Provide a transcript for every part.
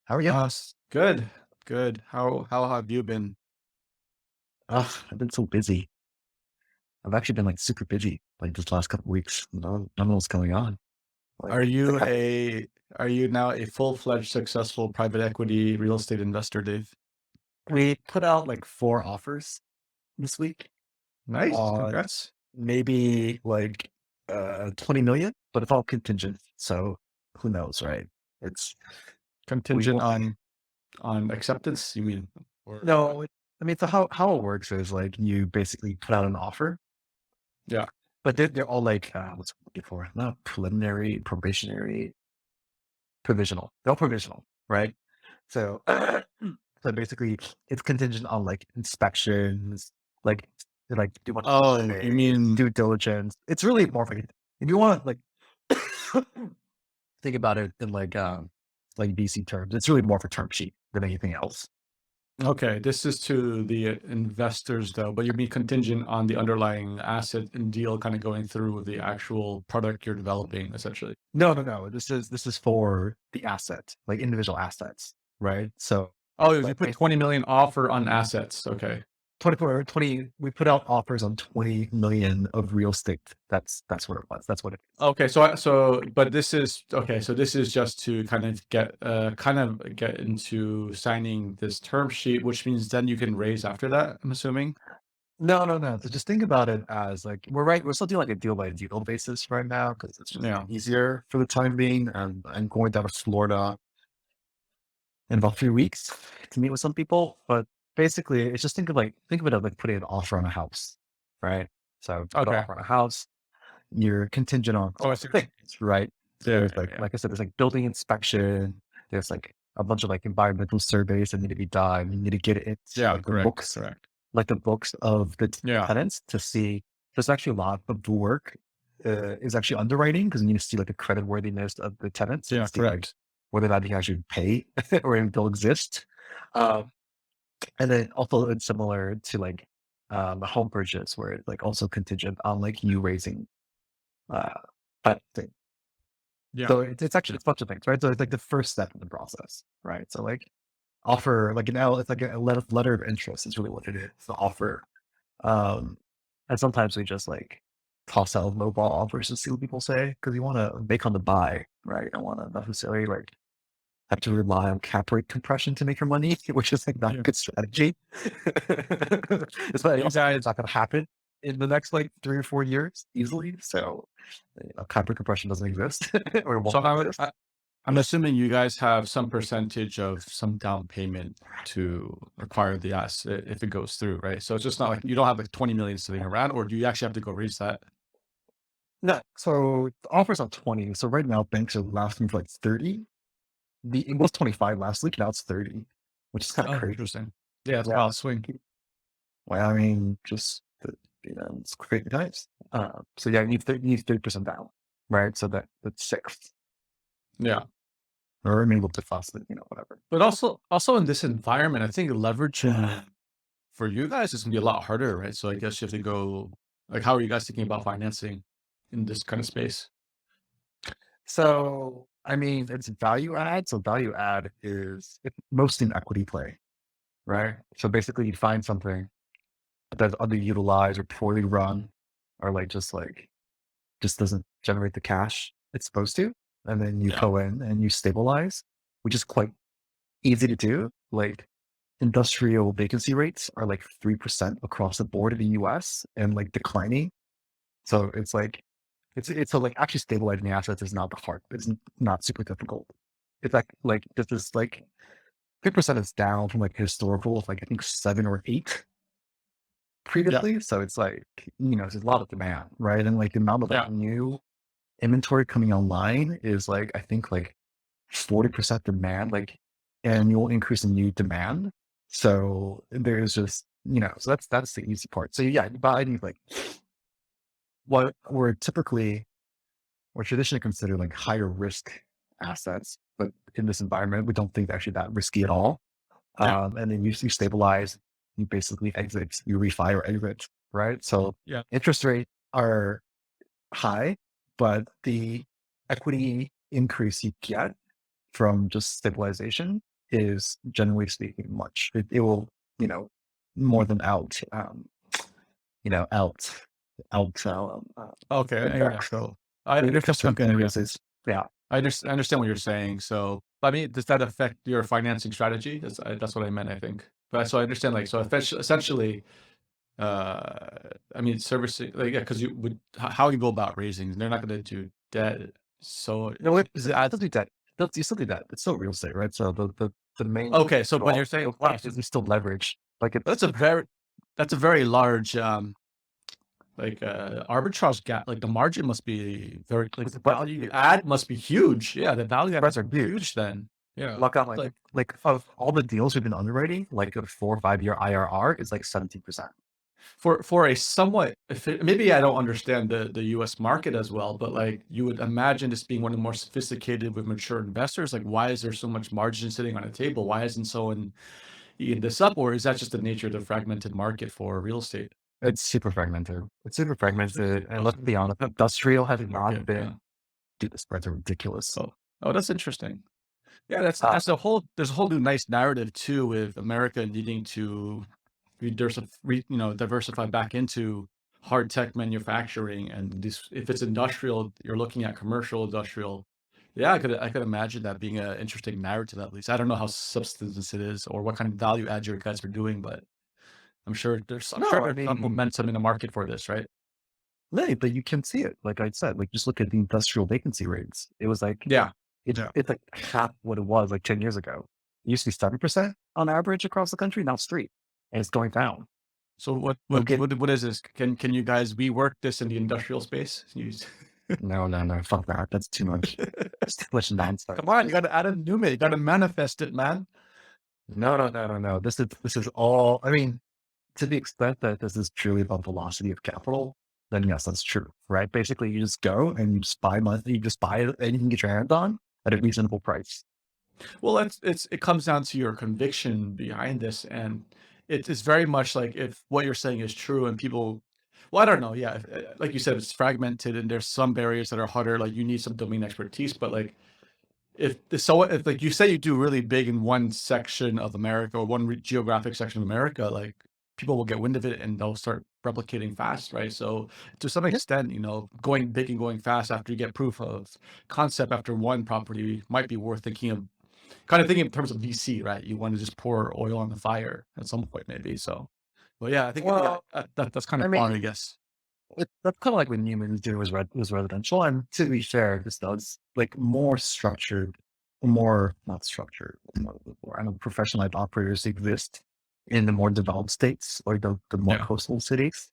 How are you? Good, good. How have you been? I've been so busy. I've actually been like super busy like this last couple weeks. I don't know what's going on. Are Like, you like I, a are you now a full-fledged successful private equity real estate investor, Dave? we put out like 4 offers this week Nice, on congrats. maybe like 20 million, but it's all contingent. So who knows, right? It's we Contingent will on acceptance, you mean? Or what? no. I mean, so how it works is like you basically put out an offer, Yeah. but they're all like what's it looking for? Not preliminary, probationary, provisional. They're all provisional, right? So, so basically, it's contingent on like inspections, like do one Oh, you surveys, mean due diligence. It's really more of like if you want to like think about it in like VC terms, it's really more of a term sheet than anything else. okay, this is to the investors though, but you mean contingent on the underlying asset and deal kind of going through with the actual product you're developing, essentially. No, no, no. This is for the asset, like individual assets, right? So Oh, you like put 20 million offer on assets. Okay. 24 20 we put out offers on 20 million of real estate. That's what it was. That's what it is. Okay, but this is okay, so this is just to kind of get into signing this term sheet, which means then you can raise after that, I'm assuming? No, no, no. So just think about it as like we're still doing like a deal by deal basis right now because it's just Yeah. easier for the time being. And I'm going down to Florida in about 3 weeks to meet with some people. But basically it's just think of it as like putting an offer on a house, right? So put an Okay. offer on a house, you're contingent on a Oh, I lot see of what you things, right? Yeah, There's yeah, yeah. like I said, there's like building inspection, there's like a bunch of like environmental surveys that need to be done. You need to get it into Yeah, correct, correct. like the books of the Yeah. tenants to see. There's actually a lot of the work is actually underwriting because you need to see like the credit worthiness of the tenants and Yeah, see like correct. whether or not they can actually pay or if they'll exist. Um, and then also it's similar to like a home purchase where it's like also contingent on like you raising uh financing. Yeah. So it's actually a bunch of things, right? So it's like the first step in the process, right? So like offer like an L, it's like a letter of interest is really what it is. The offer. Um, and sometimes we just like toss out low ball offers to see what people say because you want to make on the buy, right? You don't want to necessarily like have to rely on cap rate compression to make your money, which is like not a Yeah. good strategy. You Also, guys it's not going to happen in the next like 3 or 4 years easily. So, cap rate compression doesn't exist or it so won't exist. I'm assuming you guys have some percentage of some down payment to acquire the asset if it goes through, right? So it's just not like you don't have like 20 million sitting around, or do you actually have to go raise that? No, so the offers are 20. So right now banks are asking for like 30. It was 25 last week. Now it's 30, which is kind of Oh, crazy. interesting. Yeah, it's a Yeah. wild swing. Well, I mean, it's crazy times. So yeah, you need 30% down, right? So that's six, Yeah. or maybe a little bit faster, whatever. But also in this environment, I think leverage for you guys is gonna be a lot harder, right? So I guess you have to go like how are you guys thinking about financing in this kind of space? So I mean, it's value add. So value add is it's mostly an equity play, right? So basically, you find something that's underutilized or poorly run, or just doesn't generate the cash it's supposed to. And then you Yeah. go in and you stabilize, which is quite easy to do. Like industrial vacancy rates are like 3% across the board in the US and like declining. So it's so like actually stabilizing the assets is not the hard, it's not super difficult. It's like this is like 3% is down from like historical of like I think 7 or 8 Yeah. previously. So it's like, there's a lot of demand, right? And like the amount of like Yeah. new inventory coming online is like I think like 40% demand, like annual increase in new demand. So there's just so that's the easy part. So yeah, you buy these like what we're traditionally considered like higher risk assets, but in this environment, we don't think they're actually that risky at all. Yeah. And then you stabilize, you basically exit, you refi or exit, right? So Yeah. interest rates are high, but the equity increase you get from just stabilization is generally speaking much. It will, you know, more than you know, out Okay, yeah. index So I custom okay, yeah. indexes. Yeah. I understand what you're saying. So, I mean, does that affect your financing strategy? That's what I meant, I think. But so I understand, like, so essentially, I mean, servicing, like, yeah, because you would how you go about raising, they're not going to do debt. So, No, it is it still do that. You still do that. It's still real estate, right? So the main okay? So, but draw you're of real saying, wow, estate is still leverage. Like that's it's a very large like arbitrage gap. Like the margin must be very like the spreads are value huge. add must be huge. Yeah, the value add Spreads must are be huge. huge then. Yeah, Look out like like of all the deals we've been underwriting, like a 4 or 5 year IRR is like 17%. for a somewhat maybe I don't understand the US market as well, but like you would imagine this being one of the more sophisticated with mature investors. Like why is there so much margin sitting on a table? Why isn't someone eating this up? Or is that just the nature of the fragmented market for real estate? It's super fragmented. It's super fragmented. And let's be honest, industrial has not Market, yeah. been, dude, the spreads are ridiculous. Oh, oh, that's interesting. Yeah, Uh, that's a whole there's a whole new nice narrative too with America needing to diversify back into hard tech manufacturing and this if it's industrial, you're looking at commercial industrial. Yeah, I could imagine that being an interesting narrative at least. I don't know how substance it is or what kind of value add your guys are doing, but I'm sure no, I there's some mean, momentum in the market for this, right? no, but you can see it. Like I said, like just look at the industrial vacancy rates. It was like, Yeah. Yeah. it's like half what it was like 10 years ago. It used to be 7% on average across the country. Now it's 3, and it's going down. So You'll get, what is this? Can you guys rework this in the industrial space? no, fuck that. That's too much. It's too much nonsense. Come on, you gotta add a new man. You gotta manifest it, man. No. This is all, I mean, to the extent that this is truly about velocity of capital, then yes, that's true, right? Basically, you just go and you just buy anything you can get your hands on at a reasonable price. Well, it comes down to your conviction behind this, and it's very much like if what you're saying is true, and people, well, I don't know, yeah, like you said, it's fragmented, and there's some barriers that are harder. Like you need some domain expertise, but like if like you say you do really big in one section of America or one geographic section of America, like people will get wind of it and they'll start replicating fast, right? So to some Yeah. extent, going big and going fast after you get proof of concept after one property might be worth thinking of, kind of thinking in terms of VC, right? You want to just pour oil on the fire at some point, maybe. So, but yeah, I think yeah, Well, that's kind I of mean, fun, I guess. that's kind of like what Newman was doing was residential. And to be fair, this does like more structured, more not structured, more, I don't know, professionalized operators exist in the more developed states or the more Yeah. coastal cities.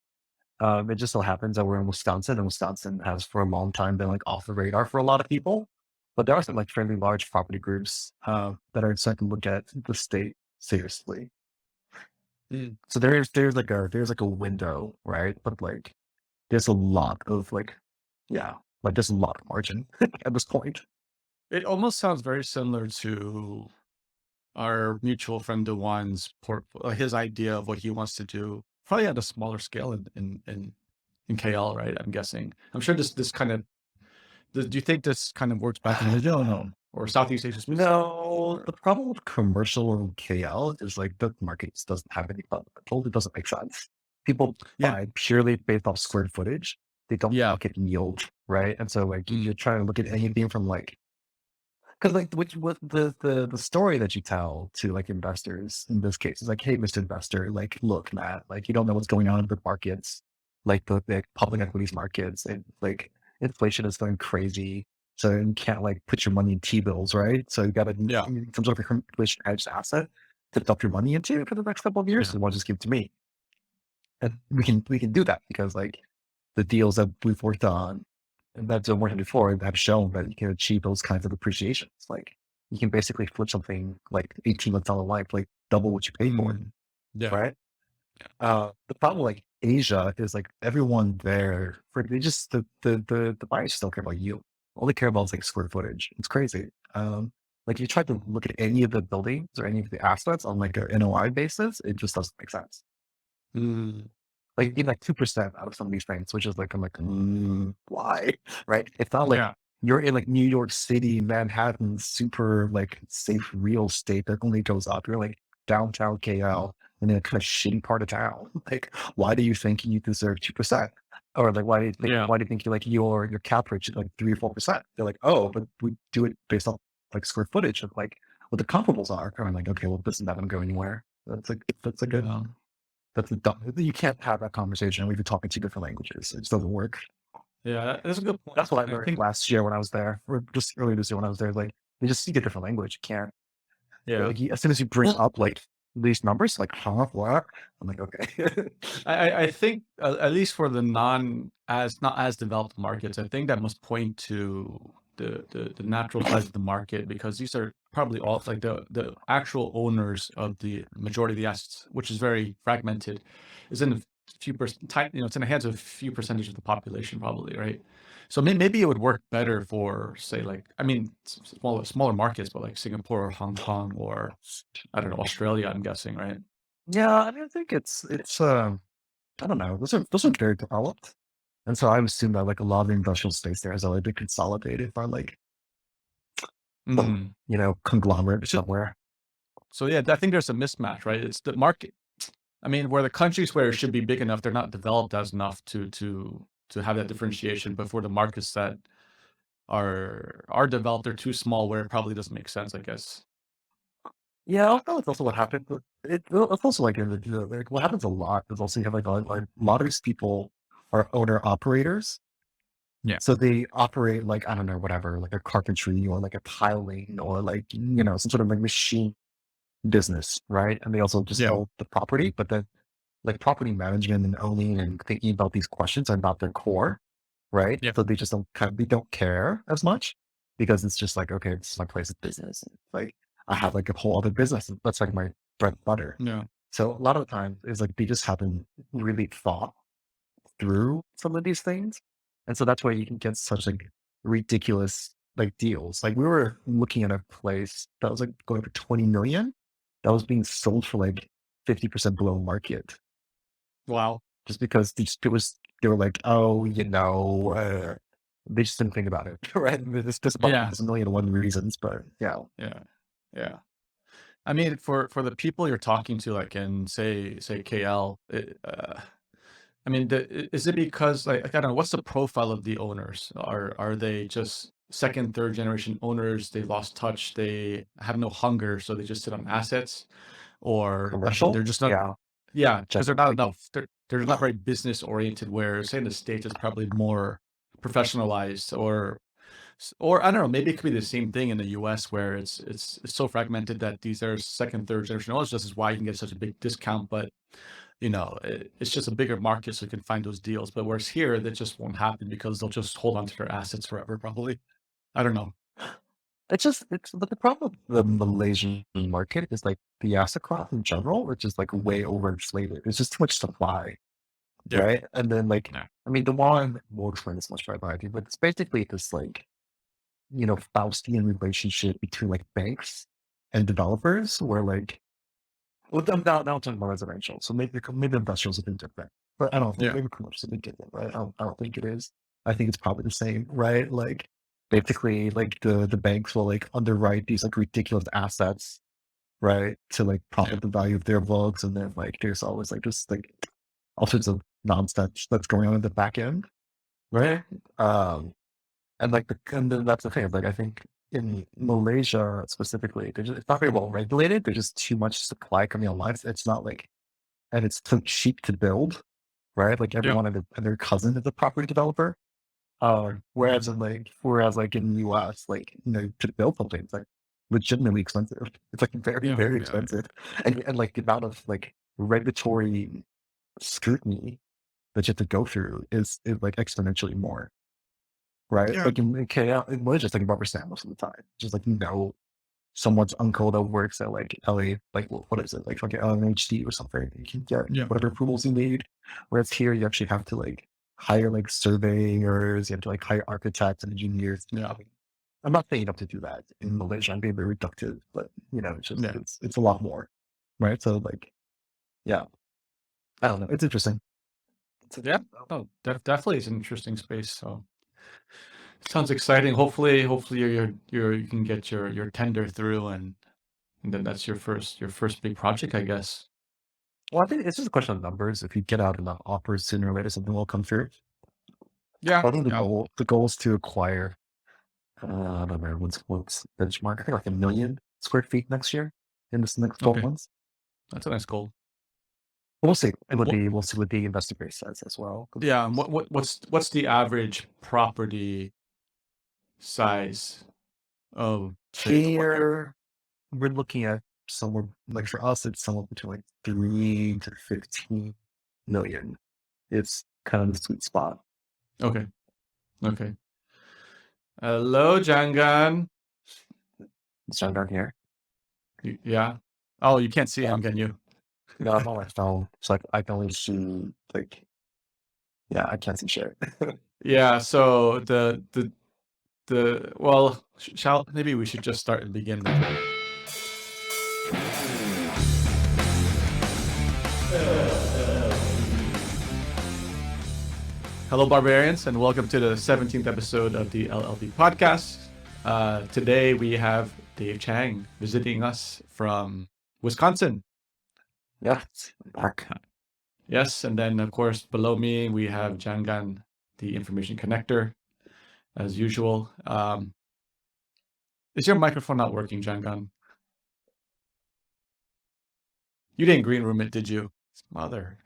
It just so happens that we're in Wisconsin, and Wisconsin has for a long time been like off the radar for a lot of people. But there are some like fairly large property groups that are starting to look at the state seriously. Mm. So there's like a window, right? But like there's a lot of like, yeah, like there's a lot of margin at this point. It almost sounds very similar to our mutual friend Dewan's his idea of what he wants to do, probably at a smaller scale in KL, right? I'm guessing. I'm sure this kind of. Do you think this kind of works back in Asia or no, or Southeast Asia specifically? No, Or the problem with commercial in KL is like the market just doesn't have any fundamentals. It doesn't make sense. People yeah, buy purely based off square footage. They don't yeah, look at yield, right? And so like mm, you're trying to look at anything from like, because like what the story that you tell to like investors in this case is like, hey, Mr. Investor, like look, Matt, like you don't know what's going on in the markets, like the public equities markets, and like inflation is going crazy. So you can't like put your money in T-bills, right? So you got to yeah, some sort of inflation hedged asset to dump your money into for the next couple of years. yeah, And want to just give it to me, and we can do that because like the deals that we've worked on and that's been working before have shown that you can achieve those kinds of appreciations. Like you can basically flip something like 18 months down the line, like double what you paid for it, mm, yeah, right? The problem with like Asia is like everyone there for they just the buyers just don't care about you. All they care about is like square footage. It's crazy. Like you try to look at any of the buildings or any of the assets on like an NOI basis, it just doesn't make sense. mm, Like you get like 2% out of some of these things, which is like I'm like, why? Right? It's not like yeah, you're in like New York City, Manhattan, super like safe real estate that only goes up. You're like downtown KL and in a kind of shitty part of town. Like, why do you think you deserve 2%? Or like, Yeah. why do you think you like your cap rate is like 3 or 4%? They're like, oh, but we do it based on like square footage of like what the comparables are. And I'm like, okay, well, this is not going to go anywhere. That's a good Yeah. that's a dumb. You can't have that conversation. We've been talking two different languages. It just doesn't work. Yeah. That's a good That's point. what I And I learned think, last year when I was there, or just earlier this year when I was there. Like, you just speak a different language. You can't, yeah. like, as soon as you bring up like these numbers, like, huh, what? I'm like, okay. I think at least for the not as developed markets, I think that must point to the natural size of the market, because these are probably all like the actual owners of the majority of the assets, which is very fragmented, is in a few percent, it's in the hands of a few percentage of the population, probably, right? So maybe it would work better for, say, like, I mean, smaller markets, but like Singapore or Hong Kong or, I don't know, Australia, I'm guessing, right? Yeah, I mean, I think I don't know. Those are very developed, and so I assume that like a lot of the industrial states there has already been consolidated by like Mm. conglomerate It's just, somewhere. so yeah, I think there's a mismatch, right? It's the market. I mean, where the countries where it should be big enough, they're not developed as enough to have that differentiation. But for the markets that are developed, they're too small, where it probably doesn't make sense, I guess. Yeah, I know it's also what happened. But it's also like like what happens a lot is also you have like a lot of these people are owner operators. Yeah. So they operate like, I don't know, whatever, like a carpentry or like a tiling or like, some sort of like machine business, right? And they also just Yeah. own the property, but then like property management and owning and thinking about these questions are not their core, right? Yeah. So they just they don't care as much because it's just like, okay, this is my place of business. Like I have like a whole other business. That's like my bread and butter. Yeah. So a lot of the times it's like they just haven't really thought through some of these things. And so that's why you can get such like ridiculous like deals. Like we were looking at a place that was like going for 20 million that was being sold for like 50% below market Wow. just because they were like, oh, they just didn't think about it. Right. This about Yeah. there's a million and one reasons, but yeah. Yeah. Yeah. I mean, for the people you're talking to, like in, say KL, I mean, is it because, like, I don't know, what's the profile of the owners? Are they just second, third generation owners? They lost touch. They have no hunger, so they just sit on assets, or they're Commercial? just not. Yeah. Yeah, because they're not Generally. enough. They're not very business oriented. Where, say, in the States, it's probably more professionalized, or I don't know. Maybe it could be the same thing in the U.S., where it's so fragmented that these are second, third generation owners. This is why you can get such a big discount, but it's just a bigger market, so you can find those deals. But whereas here, that just won't happen because they'll just hold on to their assets forever, probably. I don't know. But the problem with the Malaysian market is like the asset class in general, which is like way overinflated. There's just too much supply, Yeah. right? And then like, Yeah. I mean, the one will explain this much better than I do, but it's basically this like, Faustian relationship between like banks and developers where like, well, now I'm talking about residential. So maybe industrials have been different, but I don't think Yeah. maybe commercial is different, right? I don't think it is. I think it's probably the same, right? Like basically like the banks will like underwrite these like ridiculous assets, right? To like Yeah. profit the value of their books. And then like there's always like just like all sorts of nonsense that's going on in the back end, right? Um and then that's the thing. Like I think in Malaysia specifically, it's not very well regulated. There's just too much supply coming online. It's not like, and it's so cheap to build, right? Like Yeah. everyone and their cousin is a property developer. Whereas like in the US, like to build something, it's like legitimately expensive. It's like very, Yeah. very Yeah. expensive. And like the amount of like regulatory scrutiny that you have to go through is like exponentially more. Right? Yeah. Like in KL, we're just talking about percent most of the time. Just like someone's uncle that works at like LA, like what is it, like fucking LMHD or something. You can get Yeah. whatever approvals you need. Whereas here, you actually have to like hire like surveyors, you have to like hire architects and engineers. Yeah. I'm not saying you have to do that in Malaysia. I'm being very reductive, but it's just Yeah. it's a lot more, right? So like, yeah, I don't know. It's interesting. It's Yeah. interesting though. No, definitely, it's an interesting space. So Sounds exciting. Hopefully you can get your tender through, and then that's your first big project, I guess. Well, I think it's just a question of numbers. If you get out enough offers, sooner or later something will come through. Yeah, I think the yeah. goal is to acquire I don't know what's benchmark. I think like 1 million square feet next year in this next 12 Okay, months. that's a nice goal. We'll see. And what? We'll see what the investor base says as well. Yeah, and what's the average property size of say what you're? Here we're looking at somewhere like for us, it's somewhere between like 3 to 15 million. It's kind of the sweet spot. Okay, okay. Hello, Jianggan. It's down here. Yeah. Oh, you can't see Yeah. him, can you? No, I'm on my phone, so I can only see like yeah, I can't see shit. Yeah. So well, shall maybe we should just start and begin then. Hello, barbarians, and welcome to the 17th episode of the LLB podcast. Today we have Dave Chang visiting us from Wisconsin. Yeah, back. Yes, and then of course below me we have Jianggan, the information connector, as usual. Is your microphone not working, Jianggan? You didn't green room it, did you? Mother.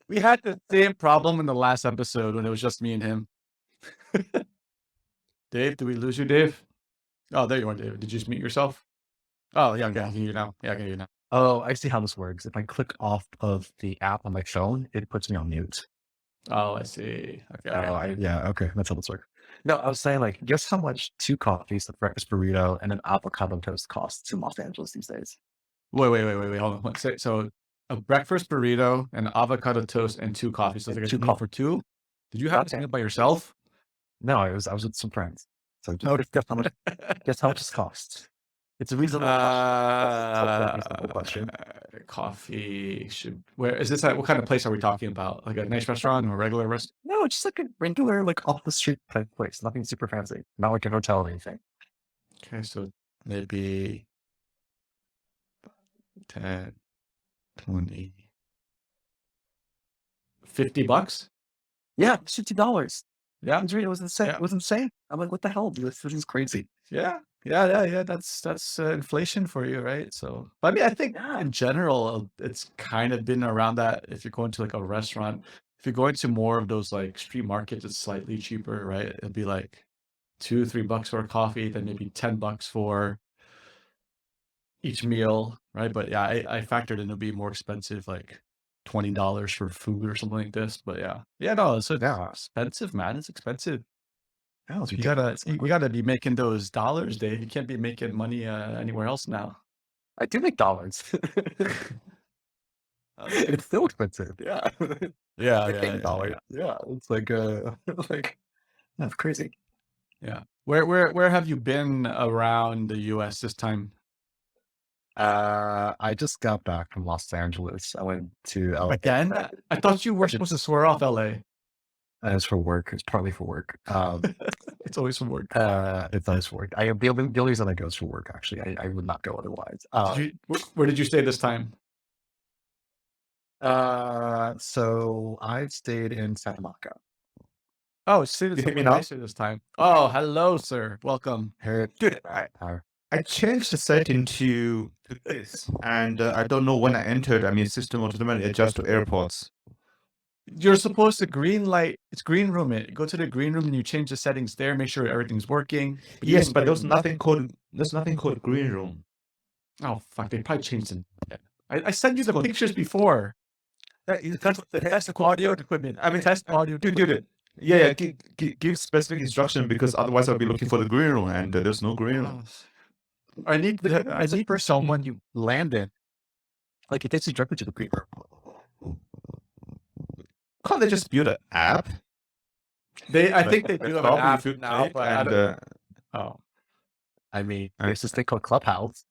We had the same problem in the last episode when it was just me and him. Dave, did we lose you, Dave? Oh, there you are, Dave. Did you just mute yourself? Oh, yeah, I can hear you now. Yeah, I can hear you now. Oh, I see how this works. If I click off of the app on my phone, it puts me on mute. Oh, I see. Okay. Oh, yeah, okay, that's how this works. No, I was saying like, guess how much 2 coffees, a breakfast burrito, and an avocado toast costs in Los Angeles these days? Wait. Hold on. So a breakfast burrito, an avocado toast, and 2 coffees. So And like two a meal coffees. for 2? Did you have this meal by yourself? No, I was with some friends. So guess how much this costs? It's a reasonable question. Coffee should. Where is this? At, what kind of place are we talking about? Like a nice restaurant or a regular restaurant? No, it's just like a regular, like off the street type place. Nothing super fancy. Not like a hotel or anything. Okay, so maybe 10, 20, $50. Yeah, $50. Yeah, It was insane. yeah. It was insane. I'm like, what the hell? This is crazy. Yeah. That's inflation for you, right? So, but I mean, I think Yeah. in general, it's kind of been around that. If you're going to like a restaurant, if you're going to more of those like street markets, it's slightly cheaper, right? It'll be like $2-3 for a coffee, then maybe $10 for each meal, right? But yeah, I factored in it'll be more expensive, like $20 for food or something like this. But yeah, no, it's expensive, man. It's expensive. Oh, it's You ridiculous. gotta be making those dollars, Dave. You can't be making money anywhere else now. I do make dollars. It's still expensive. Yeah. Yeah. $8. Yeah. It's like like that's crazy. Yeah. Where have you been around the US this time? I just got back from Los Angeles. I went to LA. Again? I thought you were supposed to swear off LA. It's for work. It's partly for work. It's always from work. It's nice for work. The only reason I go is for work. Actually, I would not go otherwise. Where did you stay this time? So I stayed in Santa Monica. Oh, stayed somewhere nicer this time. Oh, hello, sir. Welcome. Dude, I changed the setting to this, and I don't know when I entered. I mean, system automatically adjust to AirPods. You're supposed to green light. It's green room it. Go to the green room and you change the settings there. Make sure everything's working. Yes, but there's nothing called green room. Oh fuck! They probably changed it. I sent you the pictures before. That's the audio equipment. I mean, test audio. Dude. Yeah. Give specific instruction because otherwise I'll be looking for the green room, and there's no green room. I need for someone you land in. Like it takes you directly to the green room. Can't they just build an app? I think they do have an app now, but I don't. Oh, I mean, there's this thing called Clubhouse.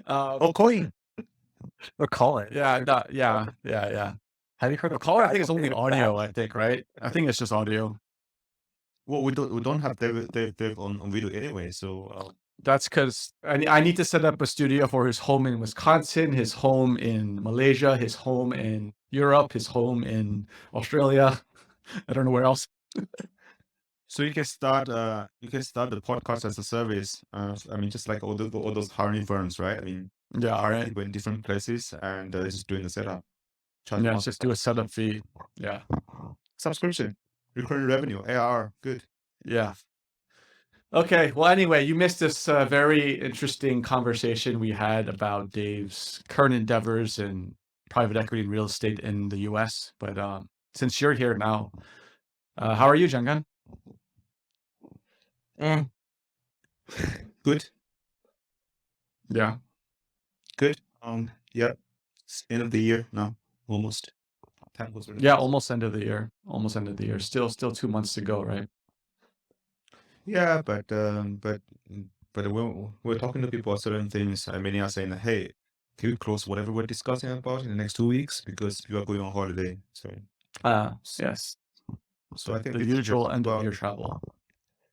Or Coin. Or call it. Yeah. Have you heard of caller? I think it's only audio. I think, right? I think it's just audio. Well, we don't have Dave on video anyway, so That's because I need to set up a studio for his home in Wisconsin, his home in Malaysia, his home in Europe, his home in Australia. I don't know where else. so you can start the podcast as a service. I mean, just like all those hiring firms, right? I mean, Yeah, all right. people in different places and just doing the setup. Charge Yeah, monthly just do a setup fee. Yeah, subscription, recurring revenue, ARR, good. yeah. Okay. Well, anyway, you missed this very interesting conversation we had about Dave's current endeavors in private equity and real estate in the US. But since you're here now, how are you, Jianggan? Good, Yeah. good. Yeah, it's end of the year now, almost. Time goes really Yeah, fast. almost end of the year. Almost end of the year. Still 2 months to go, right? Yeah, but we're talking to people about certain things. Many are saying, "Hey, can we close whatever we're discussing about in the next 2 weeks because people are going on holiday." So, Yes. so I think The this year usual some end people of are- year travel.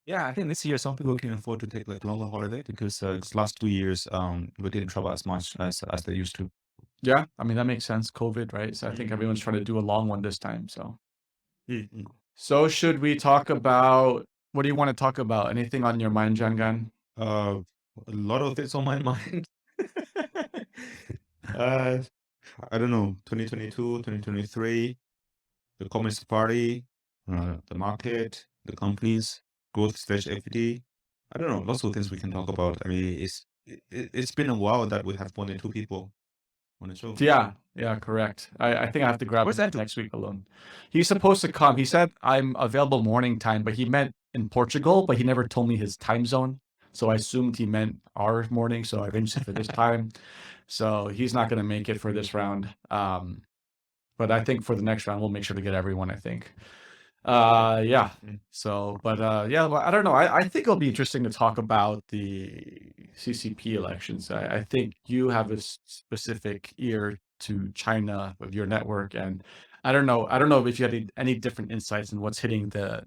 Yeah, I think this year some people can afford to take like longer holiday because these last 2 years we didn't travel as much as they used to. Yeah, I mean that makes sense. COVID, right? So I think everyone's trying to do a long one this time. So should we talk about what do you want to talk about? Anything on your mind, Jianggan? A lot of it's on my mind. uh, I don't know, 2022, 2023, the Communist Party, the market, the companies, growth/equity. I don't know, lots of things we can talk about. I mean, it's been a while that we have more than 2 people on the show. Yeah, correct. I think I have to grab Where's him Andrew? next week alone. He's supposed to come. He said I'm available morning time, but he meant in Portugal, but he never told me his time zone. So I assumed he meant our morning. So I arranged it for this time. So he's not going to make it for this round. But I think for the next round, we'll make sure to get everyone, I think. Yeah. So, but yeah, well, I don't know. I think it'll be interesting to talk about the CCP elections. I think you have a specific ear to China with your network, and I don't know. I don't know if you had any different insights in what's hitting the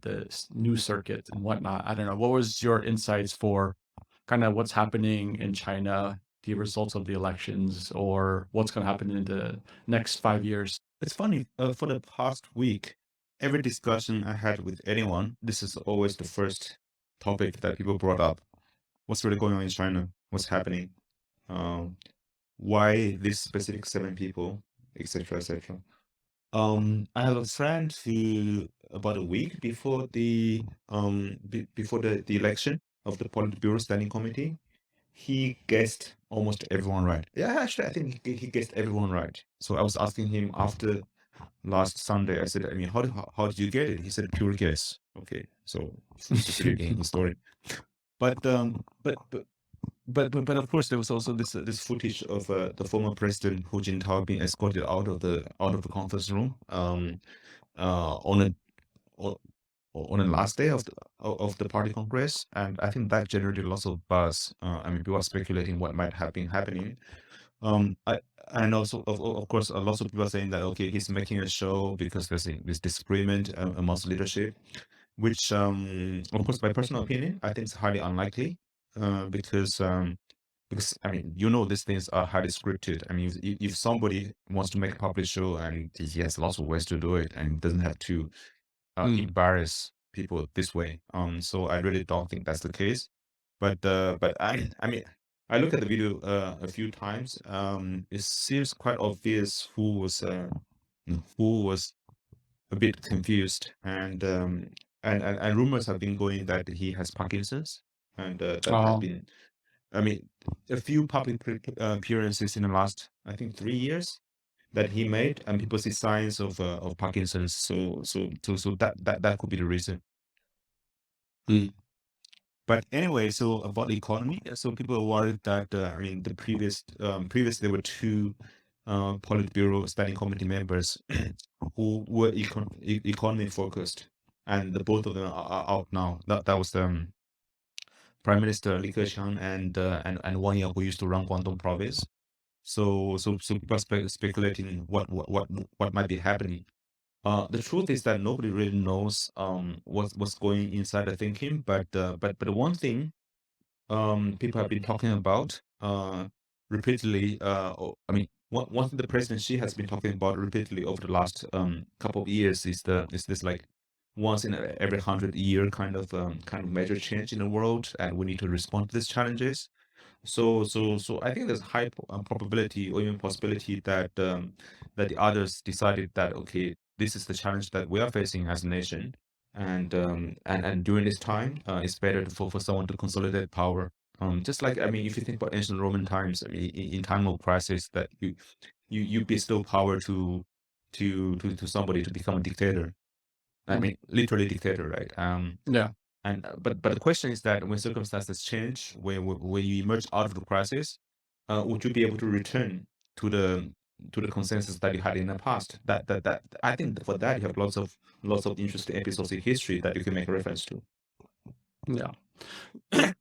news circuit and whatnot. I don't know. What was your insights for kind of what's happening in China, the results of the elections, or what's going to happen in the next 5 years? It's funny, for the past week, every discussion I had with anyone, this is always the first topic that people brought up. What's really going on in China? What's happening? Why these specific 7 people, etc., etc. I have a friend who, about a week before the the election of the Politburo Standing Committee, he guessed almost everyone right. Yeah, actually, I think he guessed everyone right. So I was asking him after last Sunday. I said, I mean, how did you get it? He said, pure guess. Okay, so he's just reading his story. But of course, there was also this footage of the former president Hu Jintao being escorted out of the conference room on the last day of the party congress, and I think that generated lots of buzz. I mean, people are speculating what might have been happening. And also, of course, lots of people are saying that okay, he's making a show because there's this disagreement amongst leadership, which, of course, my personal opinion, I think it's highly unlikely. Because I mean, these things are highly scripted. I mean, if somebody wants to make a public show and he has lots of ways to do it and doesn't have to embarrass people this way. So I really don't think that's the case. But I mean, I look at the video a few times. It seems quite obvious who was a bit confused, and rumors have been going that he has Parkinson's, and that has been, I mean, a few public appearances in the last, I think, 3 years that he made, and people see signs of Parkinson's. So that could be the reason. But anyway, so about the economy, so people are worried that I mean, the previous there were 2 Politburo Standing Committee members who were economy focused, and the both of them are out now. That was Prime Minister Li Keqiang and Wang Yang, who used to run Guangdong province. So people are speculating what might be happening. The truth is that nobody really knows what's going inside the thinking, but one thing people have been talking about repeatedly. I mean, one thing the president Xi has been talking about repeatedly over the last couple of years is this like once in every 100-year kind of major change in the world, and we need to respond to these challenges. So I think there's high probability or even possibility that the others decided that okay, this is the challenge that we are facing as a nation, and during this time, it's better for someone to consolidate power. Just like I mean, if you think about ancient Roman times, I mean, in time of crisis, that you bestow power to somebody to become a dictator. I mean, literally dictator, right? Yeah. And but the question is that when circumstances change, when you emerge out of the crisis, would you be able to return to the consensus that you had in the past? That I think for that you have lots of interesting episodes in history that you can make a reference to. Yeah.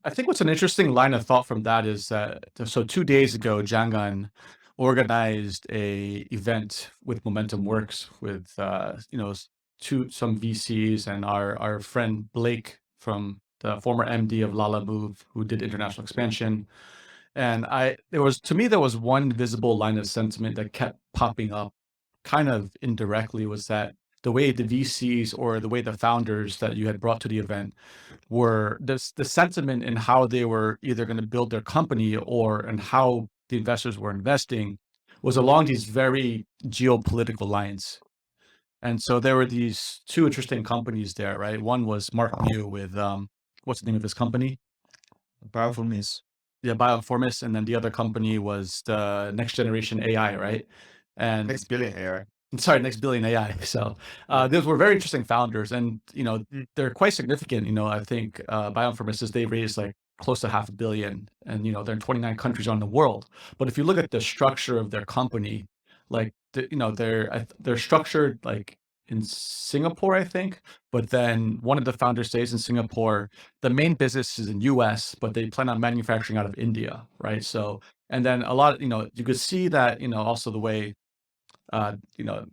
I think what's an interesting line of thought from that is that so 2 days ago, Jianggan organized a event with Momentum Works with some VCs and our friend Blake from the former MD of Lala Move who did international expansion. And there was one visible line of sentiment that kept popping up kind of indirectly, was that the way the VCs or the way the founders that you had brought to the event were the sentiment in how they were either going to build their company or and how the investors were investing was along these very geopolitical lines. And so there were these two interesting companies there, right? One was Mark Mew with what's the name of his company? Powerful miss. Yeah, Bioinformis, and then the other company was the Next Generation AI, right? And Next billion AI. sorry, Next Billion AI. So those were very interesting founders, and they're quite significant. I think Bioinformis, they raised like close to $500 million, and they're in 29 countries around the world. But if you look at the structure of their company, like they're structured like in Singapore, I think. But then one of the founders stays in Singapore. The main business is in US, but they plan on manufacturing out of India, right? So, and then a lot, you could see that, also the way, uh, you know,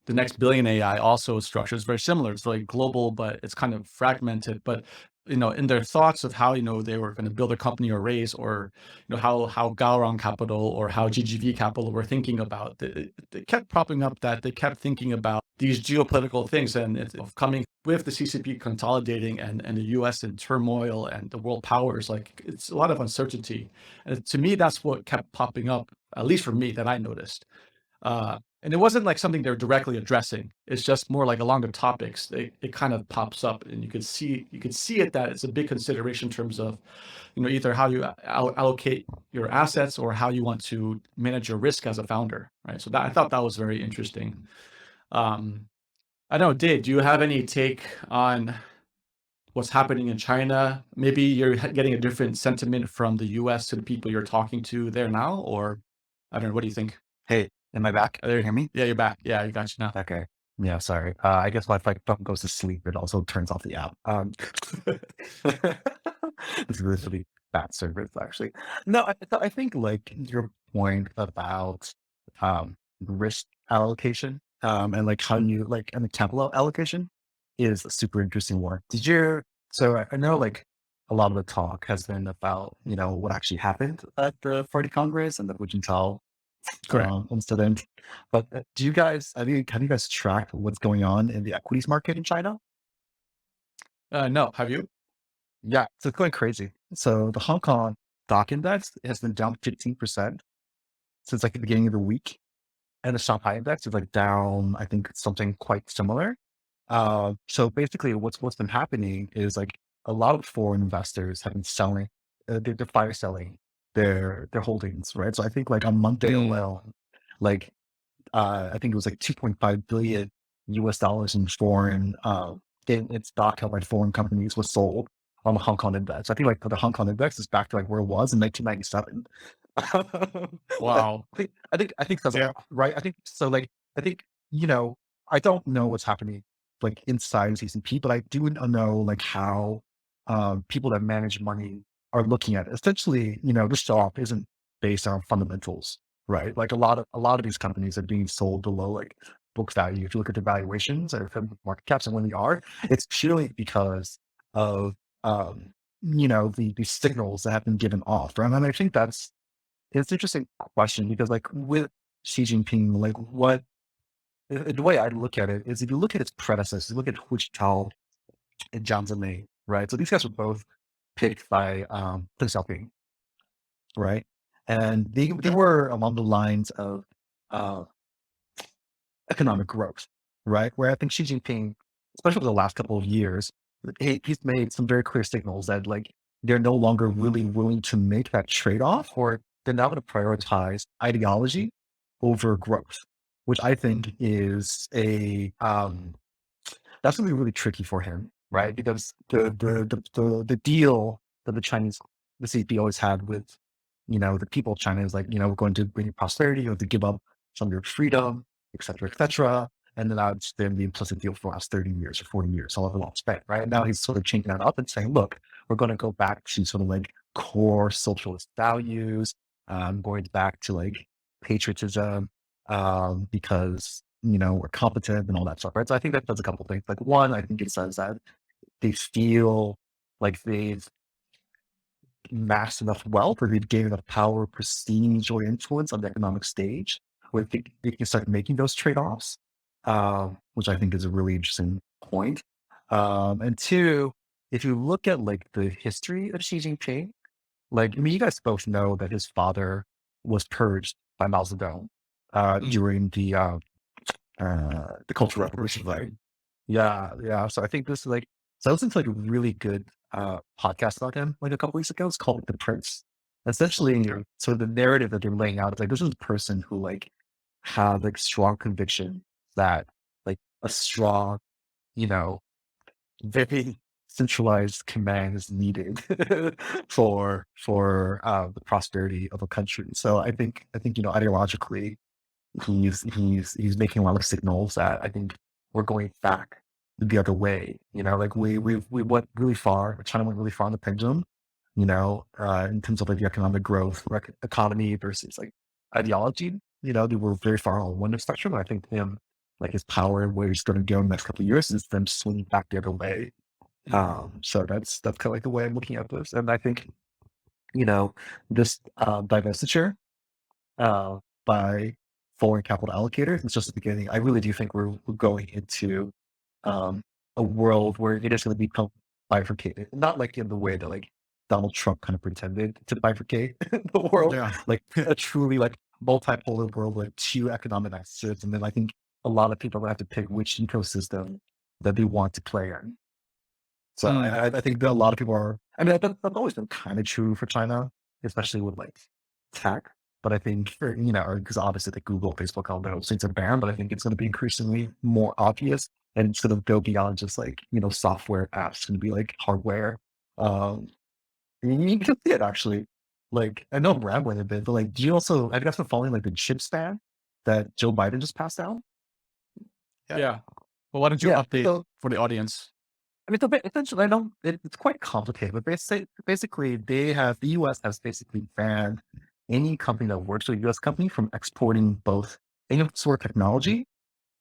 the Next Billion AI also structure is very similar. It's like global, but it's kind of fragmented. But in their thoughts of how they were going to build a company or raise, or how Gaorong Capital or how GGV Capital were thinking about, they kept propping up that they kept thinking about these geopolitical things, and it's coming with the CCP consolidating and the U.S. in turmoil and the world powers. Like it's a lot of uncertainty, and to me, that's what kept popping up, at least for me, that I noticed. And it wasn't like something they're directly addressing. It's just more like along the topics. It kind of pops up, and you could see it that it's a big consideration in terms of, either how you allocate your assets or how you want to manage your risk as a founder, right? So I thought that was very interesting. I don't know, Dave, do you have any take on what's happening in China? Maybe you're getting a different sentiment from the U.S. to the people you're talking to there now, or I don't know. What do you think? Hey, am I back? There, Can you hear me? yeah, you're back. Yeah, I got you now. Okay. Yeah, sorry. I guess if my phone goes to sleep, it also turns off the app. It's really bad service, actually. No, I think like your point about risk allocation and like how you like and the capital allocation is a super interesting one. So I know like a lot of the talk has been about what actually happened at the Party Congress and the Hu Jintao Correct. incident. But do you guys, have you guys tracked what's going on in the equities market in China? No, have you? Yeah, so it's going crazy. So the Hong Kong stock index has been down 15% since like the beginning of the week. And the Shanghai index is like down, I think something quite similar. So basically what's been happening is like a lot of foreign investors have been selling, they're fire selling their holdings, right? So I think like on Monday alone, like I think it was like 2.5 billion US dollars in foreign in stock held by foreign companies was sold on the Hong Kong index. I think like the Hong Kong index is back to like where it was in 1997. Wow. I think that's Yeah. right. I think so. Like I think I don't know what's happening like inside CCP, but I do know like how people that manage money are looking at it. Essentially, the stock isn't based on fundamentals. right? Like a lot of these companies are being sold below like book value. If you look at the valuations or the market caps and when they are, it's purely because of um, the signals that have been given off, right? And I think it's an interesting question because like with Xi Jinping, like the way I look at it is if you look at its predecessors, look at Hu Jintao and Jiang Zemin, right? So these guys were both picked by Deng Xiaoping, right? And they were along the lines of uh, economic growth, right? Where I think Xi Jinping, especially over the last couple of years, he's made some very clear signals that like they're no longer really willing to make that trade-off, or they're now going to prioritize ideology over growth, which I think is a that's gonna be really tricky for him, right? Because the deal that the CCP always had with, the people of China is like, we're going to bring you prosperity, you have to give up some of your freedom, et cetera, et cetera. And then that's been the implicit deal for the last 30 years or 40 years, however long it's been, right? And now he's sort of changing that up and saying, look, we're going to go back to sort of like core socialist values, going back to like patriotism, because we're competent and all that stuff, right? So I think that does a couple things. Like one, I think it says that they feel like they've massed enough wealth or they've gained enough power, prestige, or influence on the economic stage where they can start making those trade-offs, which I think is a really interesting point. And two, if you look at like the history of Xi Jinping, like, I mean, you guys both know that his father was purged by Mao Zedong Mm. during the Cultural Revolution, right? Yeah, yeah. So I think this is like, so I listened to like a really good podcast about him like a couple weeks ago. It's called The Prince. Essentially, so the narrative that they're laying out is like this is a person who like had like strong conviction that like a strong, you know, very centralized command is needed for the prosperity of a country. So I think ideologically he's making a lot of signals that I think we're going back the other way. Like we went really far. China went really far on the pendulum. In terms of like the economic growth, economy versus like ideology. They were very far on one spectrum. I think him, like his power and where he's going to go in the next couple of years is them swinging back the other way. So that's kind of like the way I'm looking at this, and I think this divestiture uh, by foreign capital allocators. It's just the beginning. I really do think we're going into um, a world where it is going to become bifurcated, not like in the way that like Donald Trump kind of pretended to bifurcate the world, Yeah. like a truly like multipolar world with two economic axes. And then I think a lot of people have to pick which ecosystem that they want to play in. So Mm. I think that a lot of people are. I mean, that's always been kind of true for China, especially with like tech. But I think because obviously the Google, Facebook, all those things are banned. But I think it's going to be increasingly more obvious, and it's going to go beyond just like software apps. It's going to be like hardware. Um, you can see it actually. Like I know I'm rambling a bit, but like, do you also have you guys been following like the chips ban that Joe Biden just passed out? Yeah, Yeah. Well, why don't you yeah. update So for the audience? I mean, essentially, I don't. It's quite complicated, but basically, the U.S. has basically banned any company that works with a U.S. company from exporting both any sort of technology